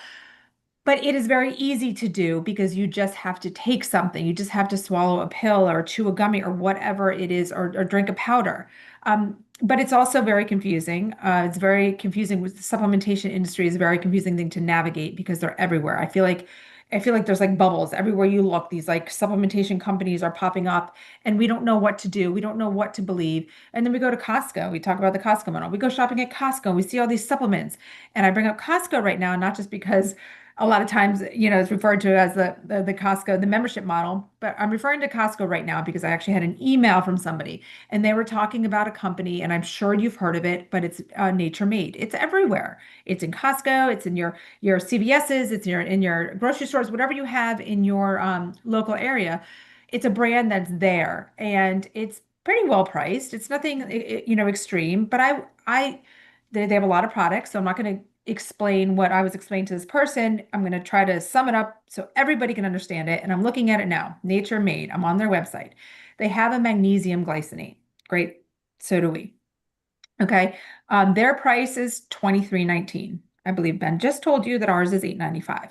B: but it is very easy to do because you just have to take something. You just have to swallow a pill or chew a gummy or whatever it is, or drink a powder. But it's also very confusing. It's very confusing. With the supplementation industry is a very confusing thing to navigate because they're everywhere. I feel like there's like bubbles everywhere you look. These like supplementation companies are popping up, and we don't know what to do. We don't know what to believe. And then we go to Costco. We talk about the Costco model. We go shopping at Costco. And we see all these supplements, and I bring up Costco right now, not just because a lot of times, it's referred to as the Costco, the membership model. But I'm referring to Costco right now because I actually had an email from somebody and they were talking about a company, and I'm sure you've heard of it, but it's Nature Made. It's everywhere. It's in Costco, it's in your CVS's, it's in your grocery stores, whatever you have in your local area. It's a brand that's there and it's pretty well priced. It's nothing extreme, but they have a lot of products, so I'm not going to explain what I was explaining to this person. I'm going to try to sum it up so everybody can understand it. And I'm looking at it now. Nature Made. I'm on their website. They have a magnesium glycinate. Great. So do we. Okay. Their price is $23.19. I believe Ben just told you that ours is $8.95.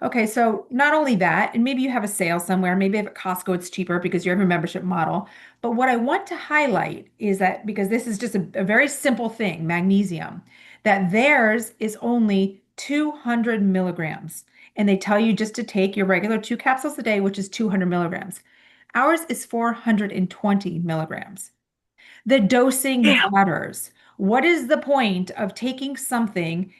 B: Okay, so not only that, and maybe you have a sale somewhere, maybe at Costco it's cheaper because you have a membership model. But what I want to highlight is that because this is just a very simple thing, magnesium, that theirs is only 200 milligrams. And they tell you just to take your regular 2 capsules a day, which is 200 milligrams. Ours is 420 milligrams. The dosing matters. What is the point of taking something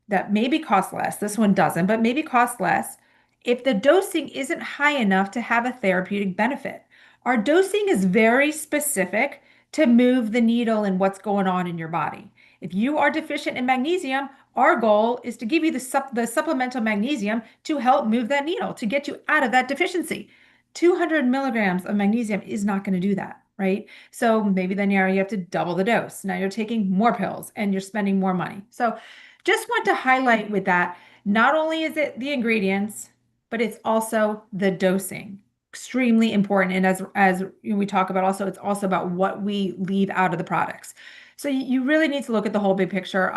B: that maybe costs less? This one doesn't, but maybe costs less if the dosing isn't high enough to have a therapeutic benefit. Our dosing is very specific to move the needle in what's going on in your body. If you are deficient in magnesium, our goal is to give you the supplemental magnesium to help move that needle, to get you out of that deficiency. 200 milligrams of magnesium is not going to do that, right? So maybe then you have to double the dose. Now you're taking more pills and you're spending more money. So just want to highlight with that, not only is it the ingredients, but it's also the dosing. Extremely important. And as we talk about also, it's also about what we leave out of the products. So you really need to look at the whole big picture.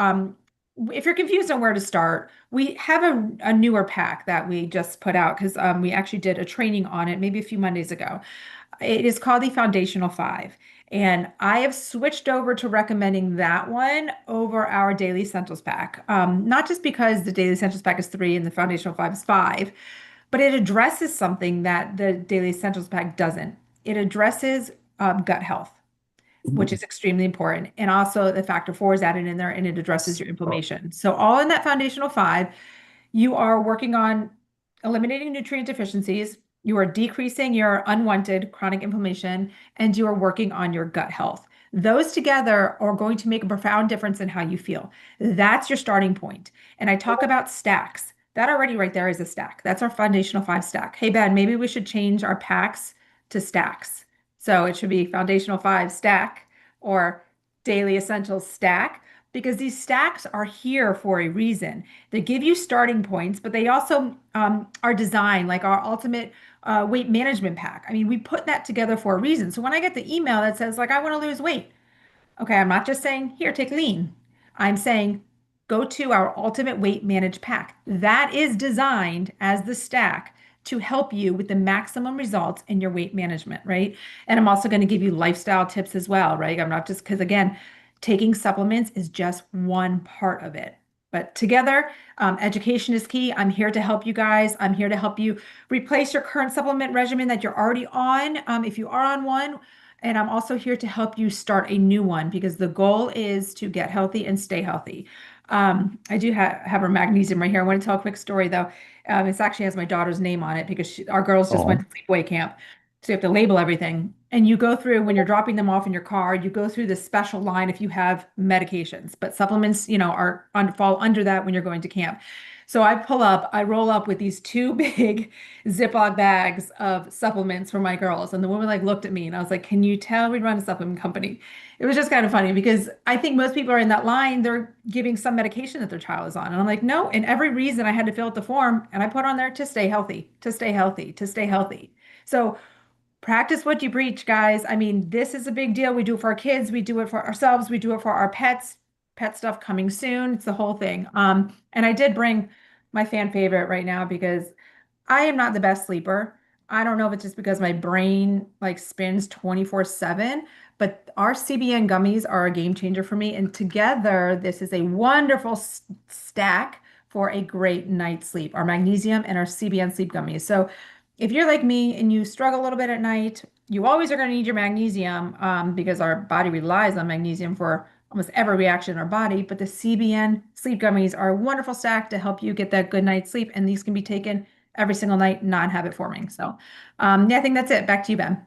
B: If you're confused on where to start, we have a newer pack that we just put out because we actually did a training on it maybe a few Mondays ago. It is called the Foundational Five. And I have switched over to recommending that one over our Daily Essentials pack. Not just because the Daily Essentials pack is 3 and the Foundational 5 is 5, but it addresses something that the Daily Essentials pack doesn't. It addresses gut health, which is extremely important. And also the factor 4 is added in there and it addresses your inflammation. So all in that Foundational 5, you are working on eliminating nutrient deficiencies, you are decreasing your unwanted chronic inflammation, and you are working on your gut health. Those together are going to make a profound difference in how you feel. That's your starting point. And I talk about stacks. That already right there is a stack. That's our Foundational 5 stack. Hey, Ben, maybe we should change our packs to stacks. So it should be Foundational 5 stack or Daily Essentials stack. because these stacks are here for a reason. They give you starting points, but they also are designed like our ultimate weight management pack. I mean, we put that together for a reason. So when I get the email that says like, I want to lose weight, okay, I'm not just saying, here, take lean. I'm saying, go to our Ultimate Weight Manage Pack. That is designed as the stack to help you with the maximum results in your weight management, right? And I'm also going to give you lifestyle tips as well, right? I'm not just, because again, taking supplements is just one part of it. But together, education is key. I'm here to help you guys. I'm here to help you replace your current supplement regimen that you're already on. If you are on one, and I'm also here to help you start a new one because the goal is to get healthy and stay healthy. I do have our magnesium right here. I want to tell a quick story though. It actually has my daughter's name on it because our girls just went to sleepaway camp. So you have to label everything. And you go through, when you're dropping them off in your car, you go through this special line if you have medications, but supplements, fall under that when you're going to camp. So I roll up with these two big Ziploc bags of supplements for my girls. And the woman like looked at me and I was like, can you tell we run a supplement company? It was just kind of funny because I think most people are in that line, they're giving some medication that their child is on. And I'm like, no, and every reason I had to fill out the form and I put on there to stay healthy, to stay healthy, to stay healthy. So practice what you preach, guys. I mean, this is a big deal. We do it for our kids, we do it for ourselves, we do it for our pets. Pet stuff coming soon. It's the whole thing. And I did bring my fan favorite right now because I am not the best sleeper. I don't know if it's just because my brain like spins 24/7, but our CBN gummies are a game changer for me. And together, this is a wonderful stack for a great night's sleep, our magnesium and our CBN sleep gummies. So if you're like me and you struggle a little bit at night, you always are going to need your magnesium because our body relies on magnesium for almost every reaction in our body. But the CBN sleep gummies are a wonderful stack to help you get that good night's sleep. And these can be taken every single night, non-habit forming. So yeah, I think that's it. Back to you, Ben.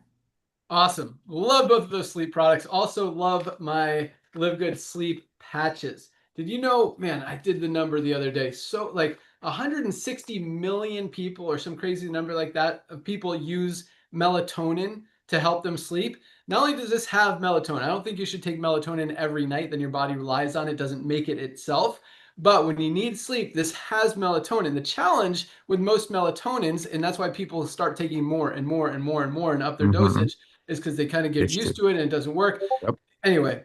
A: Awesome. Love both of those sleep products. Also love my Livegood sleep patches. Did you know, man, I did the number the other day. So like 160 million people or some crazy number like that of people use melatonin to help them sleep. Not only does this have melatonin, I don't think you should take melatonin every night, then your body relies on it, doesn't make it itself. But when you need sleep, this has melatonin. The challenge with most melatonins, and that's why people start taking more and more and more and more and up their dosage, is because they kind of get used to it and it doesn't work.
D: Yep.
A: Anyway,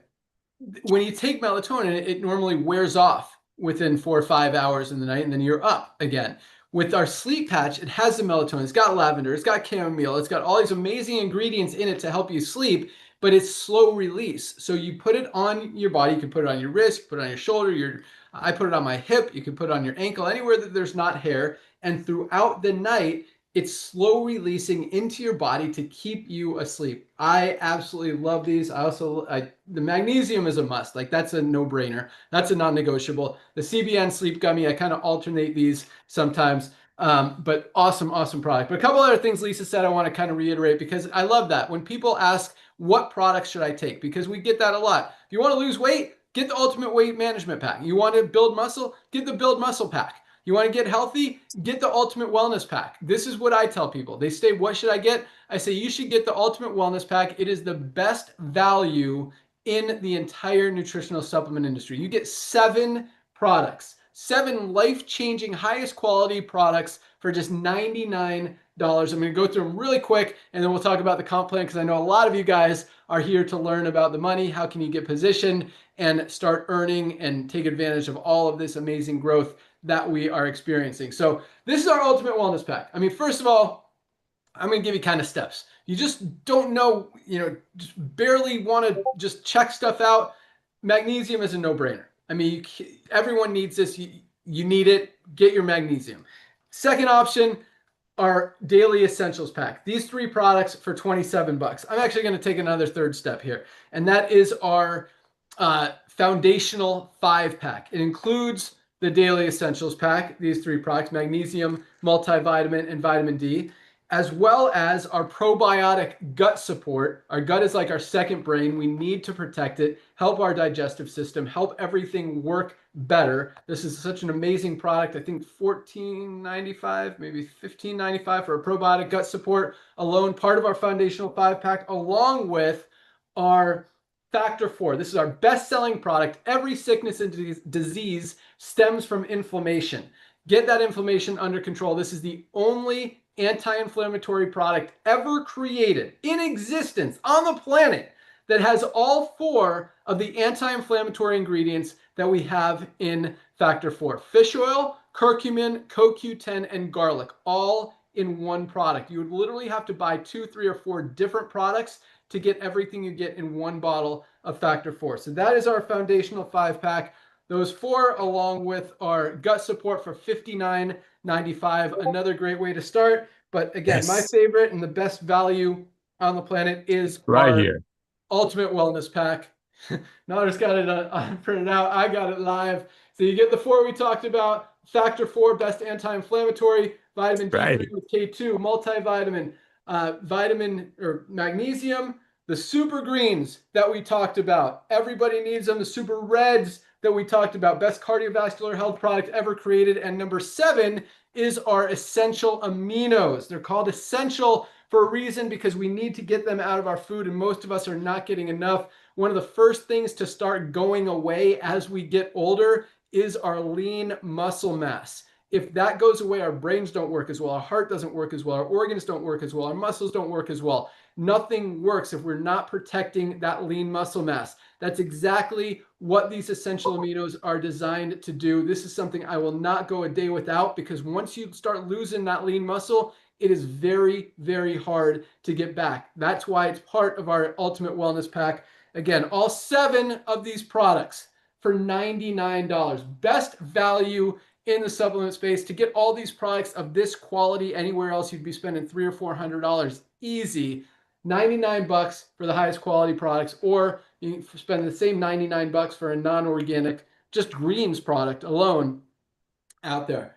A: when you take melatonin, it normally wears off within 4 or 5 hours in the night, and then you're up again. With our sleep patch, it has the melatonin. It's got lavender. It's got chamomile. It's got all these amazing ingredients in it to help you sleep, but it's slow release. So you put it on your body. You can put it on your wrist, put it on your shoulder. I put it on my hip. You can put it on your ankle, anywhere that there's not hair. And throughout the night, it's slow releasing into your body to keep you asleep. I absolutely love these. The magnesium is a must. Like that's a no-brainer. That's a non-negotiable. The CBN sleep gummy, I kind of alternate these sometimes. But awesome, awesome product. But a couple other things Lisa said I want to kind of reiterate because I love that. When people ask, what products should I take? Because we get that a lot. If you want to lose weight, get the Ultimate Weight Management Pack. You want to build muscle, get the Build Muscle Pack. You want to get healthy? Get the Ultimate Wellness Pack. This is what I tell people. They say, what should I get? I say, you should get the Ultimate Wellness Pack. It is the best value in the entire nutritional supplement industry. You get 7 products, 7 life-changing, highest quality products for just $99. I'm going to go through them really quick, and then we'll talk about the comp plan because I know a lot of you guys are here to learn about the money. How can you get positioned and start earning and take advantage of all of this amazing growth that we are experiencing? So this is our Ultimate Wellness Pack. I mean, first of all, I'm going to give you kind of steps. You just don't know, just barely want to just check stuff out. Magnesium is a no-brainer. I mean, everyone needs this. You need it. Get your magnesium. Second option, our Daily Essentials Pack. These 3 products for $27. I'm actually going to take another third step here, and that is our Foundational 5-pack. It includes the Daily Essentials Pack, these 3 products, magnesium, multivitamin, and vitamin D, as well as our probiotic gut support. Our gut is like our second brain. We need to protect it, help our digestive system, help everything work better. This is such an amazing product. I think $14.95, maybe $15.95 for a probiotic gut support alone, part of our Foundational 5-pack, along with our Factor 4. This is our best-selling product. Every sickness and disease stems from inflammation. Get that inflammation under control. This is the only anti-inflammatory product ever created in existence on the planet that has all 4 of the anti-inflammatory ingredients that we have in Factor 4. Fish oil, curcumin, CoQ10, and garlic, all in one product. You would literally have to buy 2, 3, or 4 different products to get everything you get in one bottle of Factor 4. So that is our foundational 5-pack. Those 4, along with our gut support for $59.95, another great way to start. But again, my favorite and the best value on the planet is
D: right
A: our
D: here.
A: Ultimate Wellness Pack. Nader's got it printed out. I got it live. So you get the 4 we talked about. Factor 4, best anti-inflammatory. Vitamin D3 with K2, multivitamin, vitamin or magnesium, the super greens that we talked about. Everybody needs them. The super reds that we talked about. Best cardiovascular health product ever created. And number 7 is our essential aminos. They're called essential for a reason, because we need to get them out of our food, and most of us are not getting enough. One of the first things to start going away as we get older is our lean muscle mass. If that goes away, our brains don't work as well, our heart doesn't work as well, our organs don't work as well, our muscles don't work as well. Nothing works if we're not protecting that lean muscle mass. That's exactly what these essential aminos are designed to do. This is something I will not go a day without, because once you start losing that lean muscle, it is very, very hard to get back. That's why it's part of our Ultimate Wellness Pack. Again, all 7 of these products for $99. Best value in the supplement space. To get all these products of this quality anywhere else, you'd be spending $300 or $400 easy. $99 for the highest quality products, or you can spend the same $99 for a non-organic, just greens product alone out there.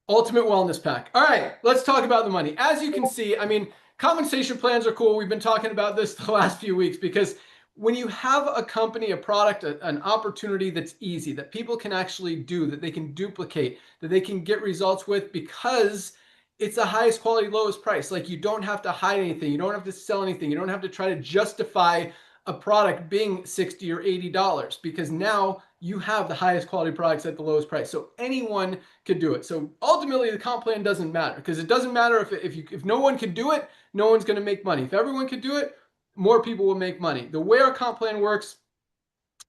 A: Ultimate Wellness Pack. All right, let's talk about the money. As you can see, I mean, compensation plans are cool. We've been talking about this the last few weeks, because when you have a company, a product, an opportunity that's easy, that people can actually do, that they can duplicate, that they can get results with, because it's the highest quality, lowest price. Like, you don't have to hide anything. You don't have to sell anything. You don't have to try to justify a product being $60 or $80, because now you have the highest quality products at the lowest price. So anyone could do it. So ultimately, the comp plan doesn't matter, because it doesn't matter if no one can do it, no one's going to make money. If everyone could do it, more people will make money. The way our comp plan works,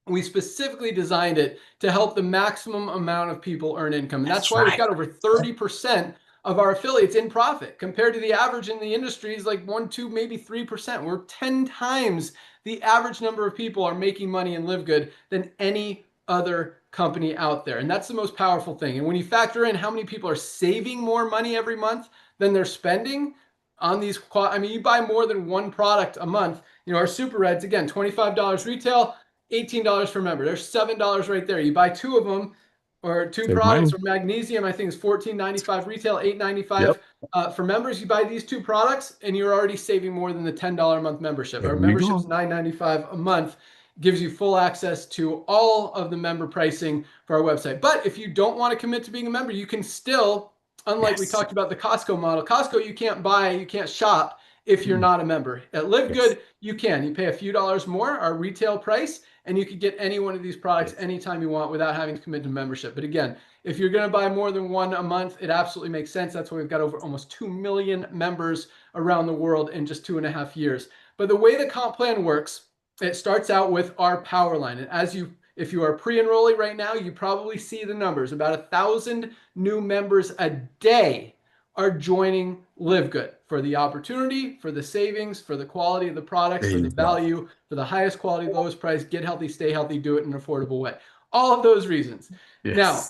A: we specifically designed it to help the maximum amount of people earn income. And that's why we've got over 30% of our affiliates in profit, compared to the average in the industry is like 1, 2, maybe 3%. We're 10 times the average number of people are making money in Livegood than any other company out there. And that's the most powerful thing. And when you factor in how many people are saving more money every month than they're spending on these, I mean, you buy more than one product a month. You know, our super reds, again, $25 retail, $18 for member. There's $7 right there. You buy 2 of them, or 2 products, or magnesium, I think is $14.95 retail, $8.95 for members. You buy these 2 products and you're already saving more than the $10 a month membership. Our membership's $9.95 a month, gives you full access to all of the member pricing for our website. But if you don't want to commit to being a member, you can still, unlike we talked about the Costco model, Costco, you can't buy, you can't shop if you're not a member. At Livegood, you can. You pay a few dollars more, our retail price, and you can get any one of these products anytime you want without having to commit to membership. But again, if you're going to buy more than one a month, it absolutely makes sense. That's why we've got over almost 2 million members around the world in just 2.5 years. But the way the comp plan works, it starts out with our power line. And if you are pre-enrolling right now, you probably see the numbers. About 1,000 new members a day are joining Livegood for the opportunity, for the savings, for the quality of the products, for the value, for the highest quality, lowest price, get healthy, stay healthy, do it in an affordable way. All of those reasons. Now,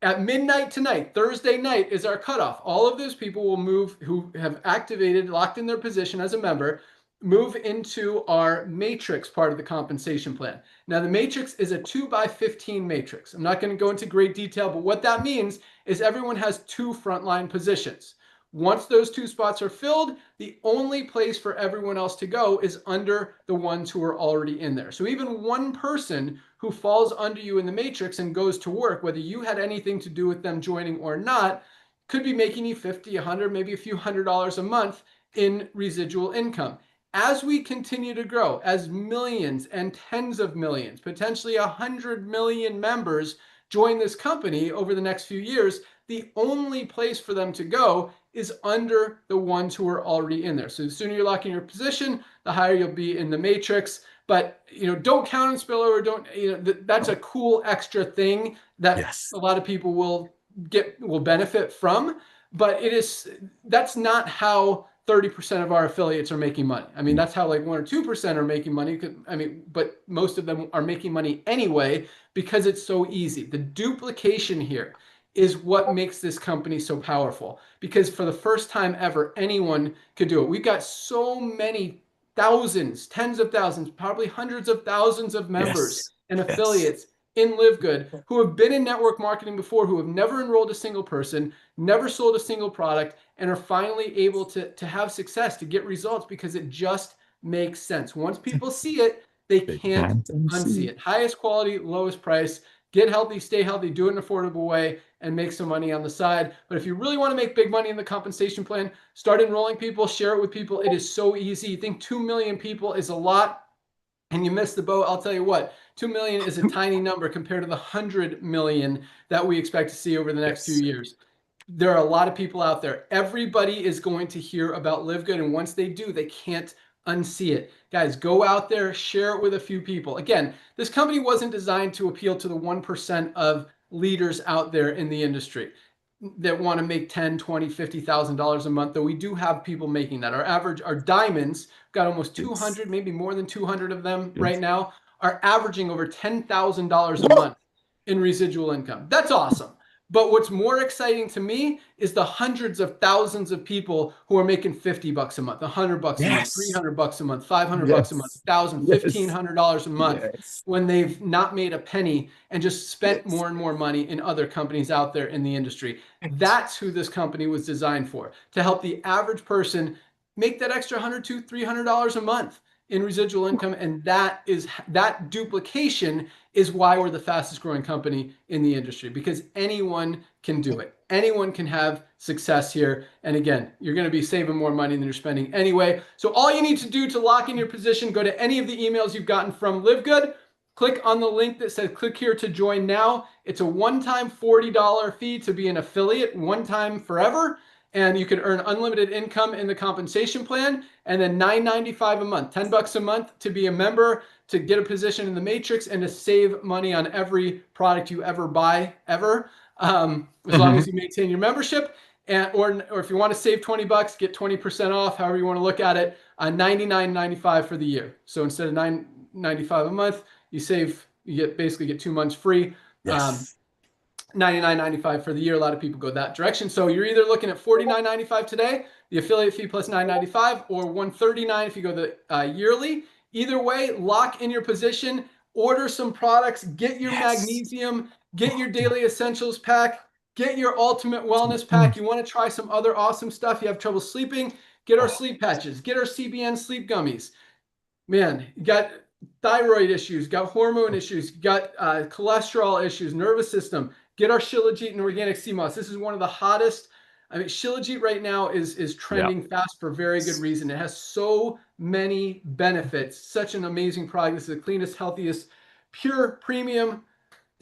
A: at midnight tonight, Thursday night is our cutoff. All of those people will move, who have activated, locked in their position as a member, move into our matrix part of the compensation plan. Now, the matrix is a 2x15 matrix. I'm not going to go into great detail, but what that means is everyone has 2 frontline positions. Once those 2 spots are filled, the only place for everyone else to go is under the ones who are already in there. So even one person who falls under you in the matrix and goes to work, whether you had anything to do with them joining or not, could be making you $50, $100, maybe a few $100s a month in residual income. As we continue to grow, as millions and tens of millions, potentially 100 million members join this company over the next few years, the only place for them to go is under the ones who are already in there. So the sooner you lock in your position, the higher you'll be in the matrix. But don't count on spillover. Don't that's a cool extra thing that a lot of people will benefit from. But that's not how 30% of our affiliates are making money. I mean, that's how like 1 or 2% are making money. But most of them are making money anyway because it's so easy. The duplication here is what makes this company so powerful, because for the first time ever, anyone could do it. We've got so many thousands, tens of thousands, probably hundreds of thousands of members and affiliates in Livegood who have been in network marketing before, who have never enrolled a single person, never sold a single product, and are finally able to have success, to get results, because it just makes sense. Once people see it, they can't unsee it. Highest quality, lowest price. Get healthy, stay healthy, do it in an affordable way, and make some money on the side. But if you really want to make big money in the compensation plan, start enrolling people, share it with people. It is so easy. You think 2 million people is a lot and you missed the boat. I'll tell you what, 2 million is a tiny number compared to the 100 million that we expect to see over the next few years. There are a lot of people out there. Everybody is going to hear about Livegood, and once they do, they can't unsee it. Guys, go out there, share it with a few people. Again, this company wasn't designed to appeal to the 1% of leaders out there in the industry that want to make $10, $20, $50,000 a month, though we do have people making that. Our diamonds, got almost 200, maybe more than 200 of them right now, are averaging over $10,000 a month in residual income. That's awesome. But what's more exciting to me is the hundreds of thousands of people who are making $50 a month, $100 a month, $300 a month, $500 a month, $1,000, $1,500 a month, when they've not made a penny and just spent more and more money in other companies out there in the industry. That's who this company was designed for, to help the average person make that extra $100 to $300 a month in residual income. And that duplication is why we're the fastest growing company in the industry, because anyone can do it. Anyone can have success here. And again, you're going to be saving more money than you're spending anyway. So all you need to do to lock in your position, go to any of the emails you've gotten from Livegood, click on the link that says click here to join now. It's a one-time $40 fee to be an affiliate, one time forever. And you can earn unlimited income in the compensation plan, and then $9.95 a month, $10 a month to be a member, to get a position in the matrix, and to save money on every product you ever buy, ever, as long as you maintain your membership. Or if you want to save $20, get 20% off, however you want to look at it, $99.95 for the year. So instead of $9.95 a month, you basically get 2 months free. $99.95 for the year. A lot of people go that direction. So you're either looking at $49.95 today, the affiliate fee plus $9.95, or $139 if you go the yearly. Either way, lock in your position, order some products, get your magnesium, get your daily essentials pack, get your ultimate wellness pack. You want to try some other awesome stuff. You have trouble sleeping, get our sleep patches, get our CBN sleep gummies. Man, you got thyroid issues, got hormone issues, got cholesterol issues, nervous system. Get our Shilajit and organic sea moss. This is one of the hottest. I mean, Shilajit right now is trending fast for very good reason. It has so many benefits. Such an amazing product. This is the cleanest, healthiest, pure premium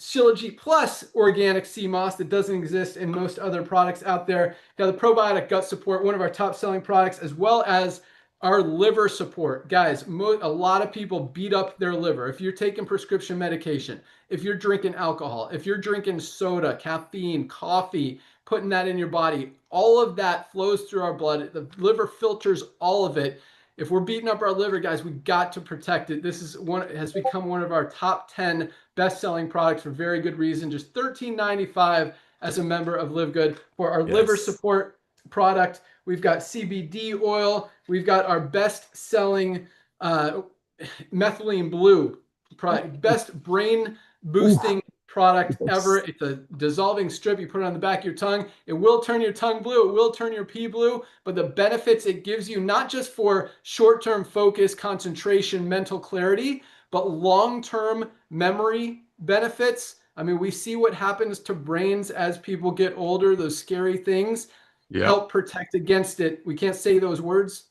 A: Shilajit plus organic sea moss that doesn't exist in most other products out there. Got the probiotic gut support, one of our top selling products, as well as our liver support. Guys, a lot of people beat up their liver. If you're taking prescription medication, if you're drinking alcohol, if you're drinking soda, caffeine, coffee, putting that in your body, all of that flows through our blood. The liver filters all of it. If we're beating up our liver, guys, we got to protect it. This has become one of our top 10 best-selling products for very good reason. Just $13.95 as a member of Livegood for our liver support product. We've got CBD oil. We've got our best-selling methylene blue product, best brain boosting product ever. It's a dissolving strip. You put it on the back of your tongue. It will turn your tongue blue. It will turn your pee blue. But the benefits it gives you, not just for short-term focus, concentration, mental clarity, but long-term memory benefits. I mean, we see what happens to brains as people get older, those scary things. Help protect against it. We can't say those words,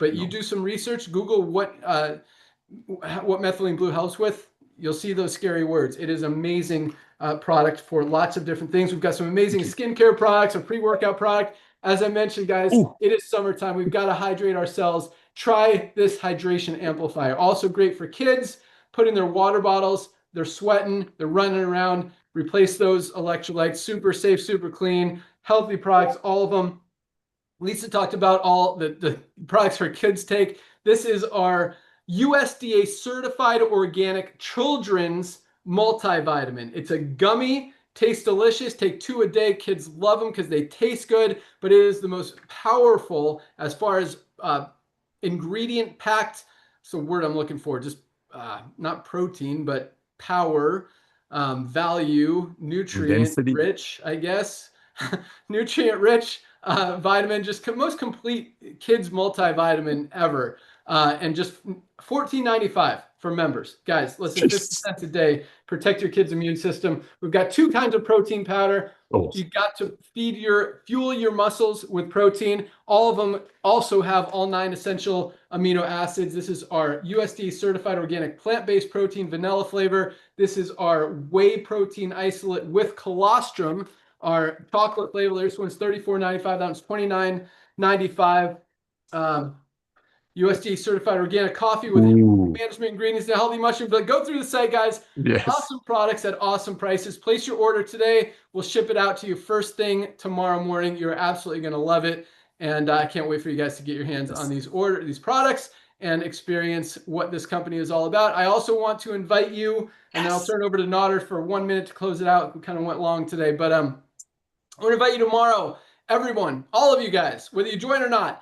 A: but you do some research, Google what methylene blue helps with, you'll see those scary words. It is amazing product for lots of different things. We've got some amazing skincare products, a pre-workout product. As I mentioned, guys, it is summertime. We've got to hydrate ourselves. Try this hydration amplifier. Also great for kids. Put in their water bottles. They're sweating. They're running around. Replace those electrolytes. Super safe, super clean, healthy products, all of them. Lisa talked about all the products her kids take. This is our USDA certified organic children's multivitamin. It's a gummy, tastes delicious. Take 2 a day. Kids love them because they taste good, but it is the most powerful as far as ingredient packed. It's the word I'm looking for. Just not protein, but power, value, nutrient rich, I guess. Nutrient rich vitamin, just most complete kids multivitamin ever. And just $14.95 for members. Guys, listen, 50 cents a day, protect your kids' immune system. We've got 2 kinds of protein powder. You've got to fuel your muscles with protein. All of them also have all 9 essential amino acids. This is our USDA certified organic plant-based protein, vanilla flavor. This is our whey protein isolate with colostrum, our chocolate flavor. This one's $34.95. That one's $29.95. USDA certified organic coffee with management ingredients and healthy mushrooms. But go through the site, guys.
D: Yes.
A: Awesome products at awesome prices. Place your order today. We'll ship it out to you first thing tomorrow morning. You're absolutely going to love it. And I can't wait for you guys to get your hands on these products and experience what this company is all about. I also want to invite you, and then I'll turn it over to Nodder for 1 minute to close it out. We kind of went long today, but I want to invite you tomorrow, everyone, all of you guys, whether you join or not,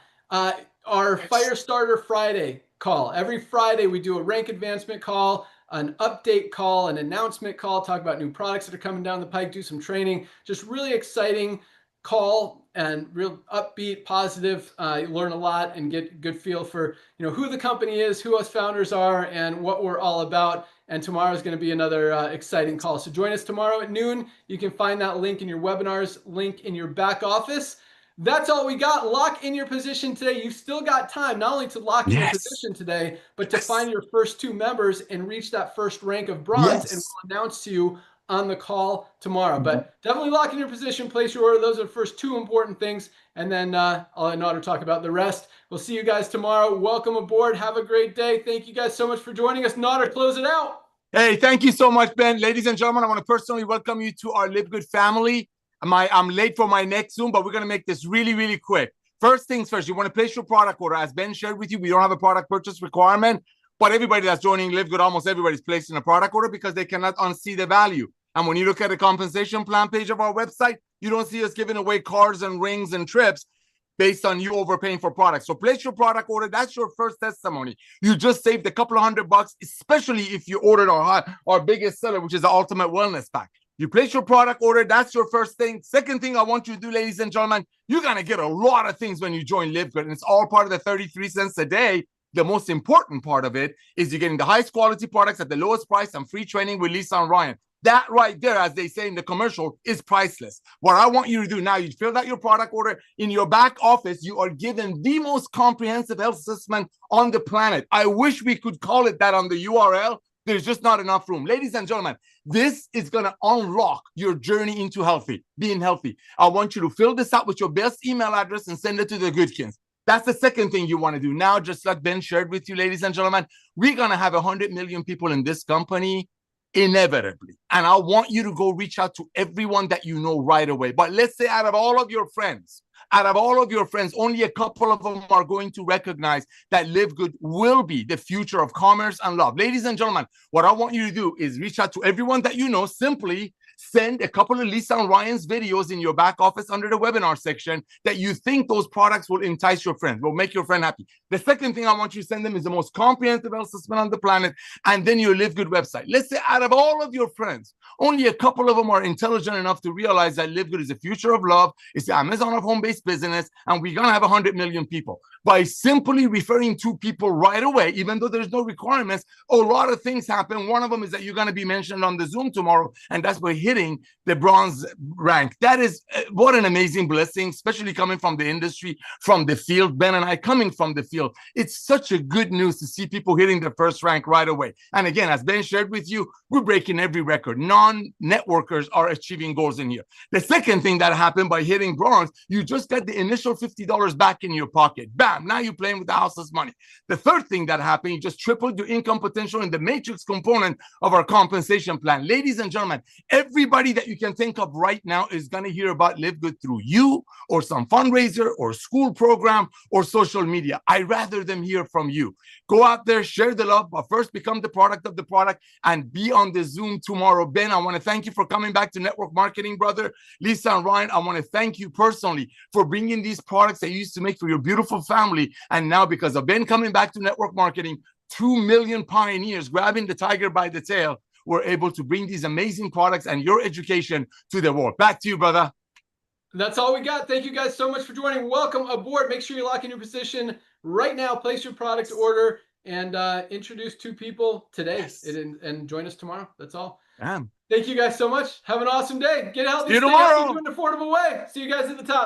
A: our Fire Starter Friday call. Every Friday we do a rank advancement call, an update call, an announcement call, talk about new products that are coming down the pike, do some training. Just really exciting call and real upbeat, positive. You learn a lot and get a good feel for who the company is, who us founders are, and what we're all about. And tomorrow is going to be another exciting call. So join us tomorrow at noon. You can find that link in your webinars, link in your back office. That's all we got. Lock in your position today. You've still got time not only to lock in your position today, but to find your first 2 members and reach that first rank of bronze. And we'll announce to you on the call tomorrow. But definitely lock in your position, place your order. Those are the first 2 important things. And then I'll let Nodder talk about the rest. We'll see you guys tomorrow. Welcome aboard. Have a great day. Thank you guys so much for joining us. Nodder, close it out.
D: Hey, thank you so much, Ben. Ladies and gentlemen, I want to personally welcome you to our Livegood family. I'm late for my next Zoom, but we're going to make this really, really quick. First things first, you want to place your product order. As Ben shared with you, we don't have a product purchase requirement, but everybody that's joining Livegood, almost everybody's placing a product order because they cannot unsee the value. And when you look at the compensation plan page of our website, you don't see us giving away cars and rings and trips based on you overpaying for products. So place your product order. That's your first testimony. You just saved a couple of $100, especially if you ordered our biggest seller, which is the Ultimate Wellness Pack. You place your product order. That's your first thing. Second thing I want you to do, ladies and gentlemen, you're going to get a lot of things when you join Livegood, and it's all part of the 33 cents a day. The most important part of it is you're getting the highest quality products at the lowest price and free training with Lisa and Ryan. That right there, as they say in the commercial, is priceless. What I want you to do now, you filled out your product order. In your back office, you are given the most comprehensive health assessment on the planet. I wish we could call it that on the URL. There's just not enough room. Ladies and gentlemen, this is going to unlock your journey into being healthy. I want you to fill this out with your best email address and send it to the Goodkins. That's the second thing you want to do. Now, just like Ben shared with you, ladies and gentlemen, we're going to have 100 million people in this company inevitably. And I want you to go reach out to everyone that you know right away. But let's say out of all of your friends, only a couple of them are going to recognize that Livegood will be the future of commerce and love. Ladies and gentlemen, what I want you to do is reach out to everyone that you know. Simply send a couple of Lisa and Ryan's videos in your back office under the webinar section that you think those products will entice your friend, will make your friend happy. The second thing I want you to send them is the most comprehensive health assessment on the planet, and then your Livegood website. Let's say out of all of your friends, only a couple of them are intelligent enough to realize that Livegood is the future of love. It's the Amazon of home-based nice business, and we're gonna have 100 million people. By simply referring to people right away, even though there's no requirements, a lot of things happen. One of them is that you're gonna be mentioned on the Zoom tomorrow, and that's by hitting the bronze rank. That is what an amazing blessing, especially coming from the industry, from the field. Ben and I coming from the field. It's such a good news to see people hitting the first rank right away. And again, as Ben shared with you, we're breaking every record. Non-networkers are achieving goals in here. The second thing that happened by hitting bronze, you just got the initial $50 back in your pocket. Bam, now you're playing with the house's money. The third thing that happened, you just tripled your income potential in the matrix component of our compensation plan. Ladies and gentlemen, everybody that you can think of right now is going to hear about Livegood through you or some fundraiser or school program or social media. I rather them hear from you. Go out there, share the love, but first become the product of the product and be on the Zoom tomorrow. Ben, I want to thank you for coming back to network marketing, brother. Lisa and Ryan, I want to thank you personally for bringing these products that you used to make for your beautiful family. And now because of Ben coming back to network marketing, 2 million pioneers grabbing the tiger by the tail, we're able to bring these amazing products and your education to the world. Back to you, brother.
A: That's all we got. Thank you guys so much for joining. Welcome aboard. Make sure you lock in your position right now. Place your product order and introduce 2 people today and join us tomorrow. That's all.
D: Damn.
A: Thank you guys so much. Have an awesome day. Get healthy.
D: See you
A: stay
D: tomorrow.
A: healthy, do it in an affordable way. See you guys at the top.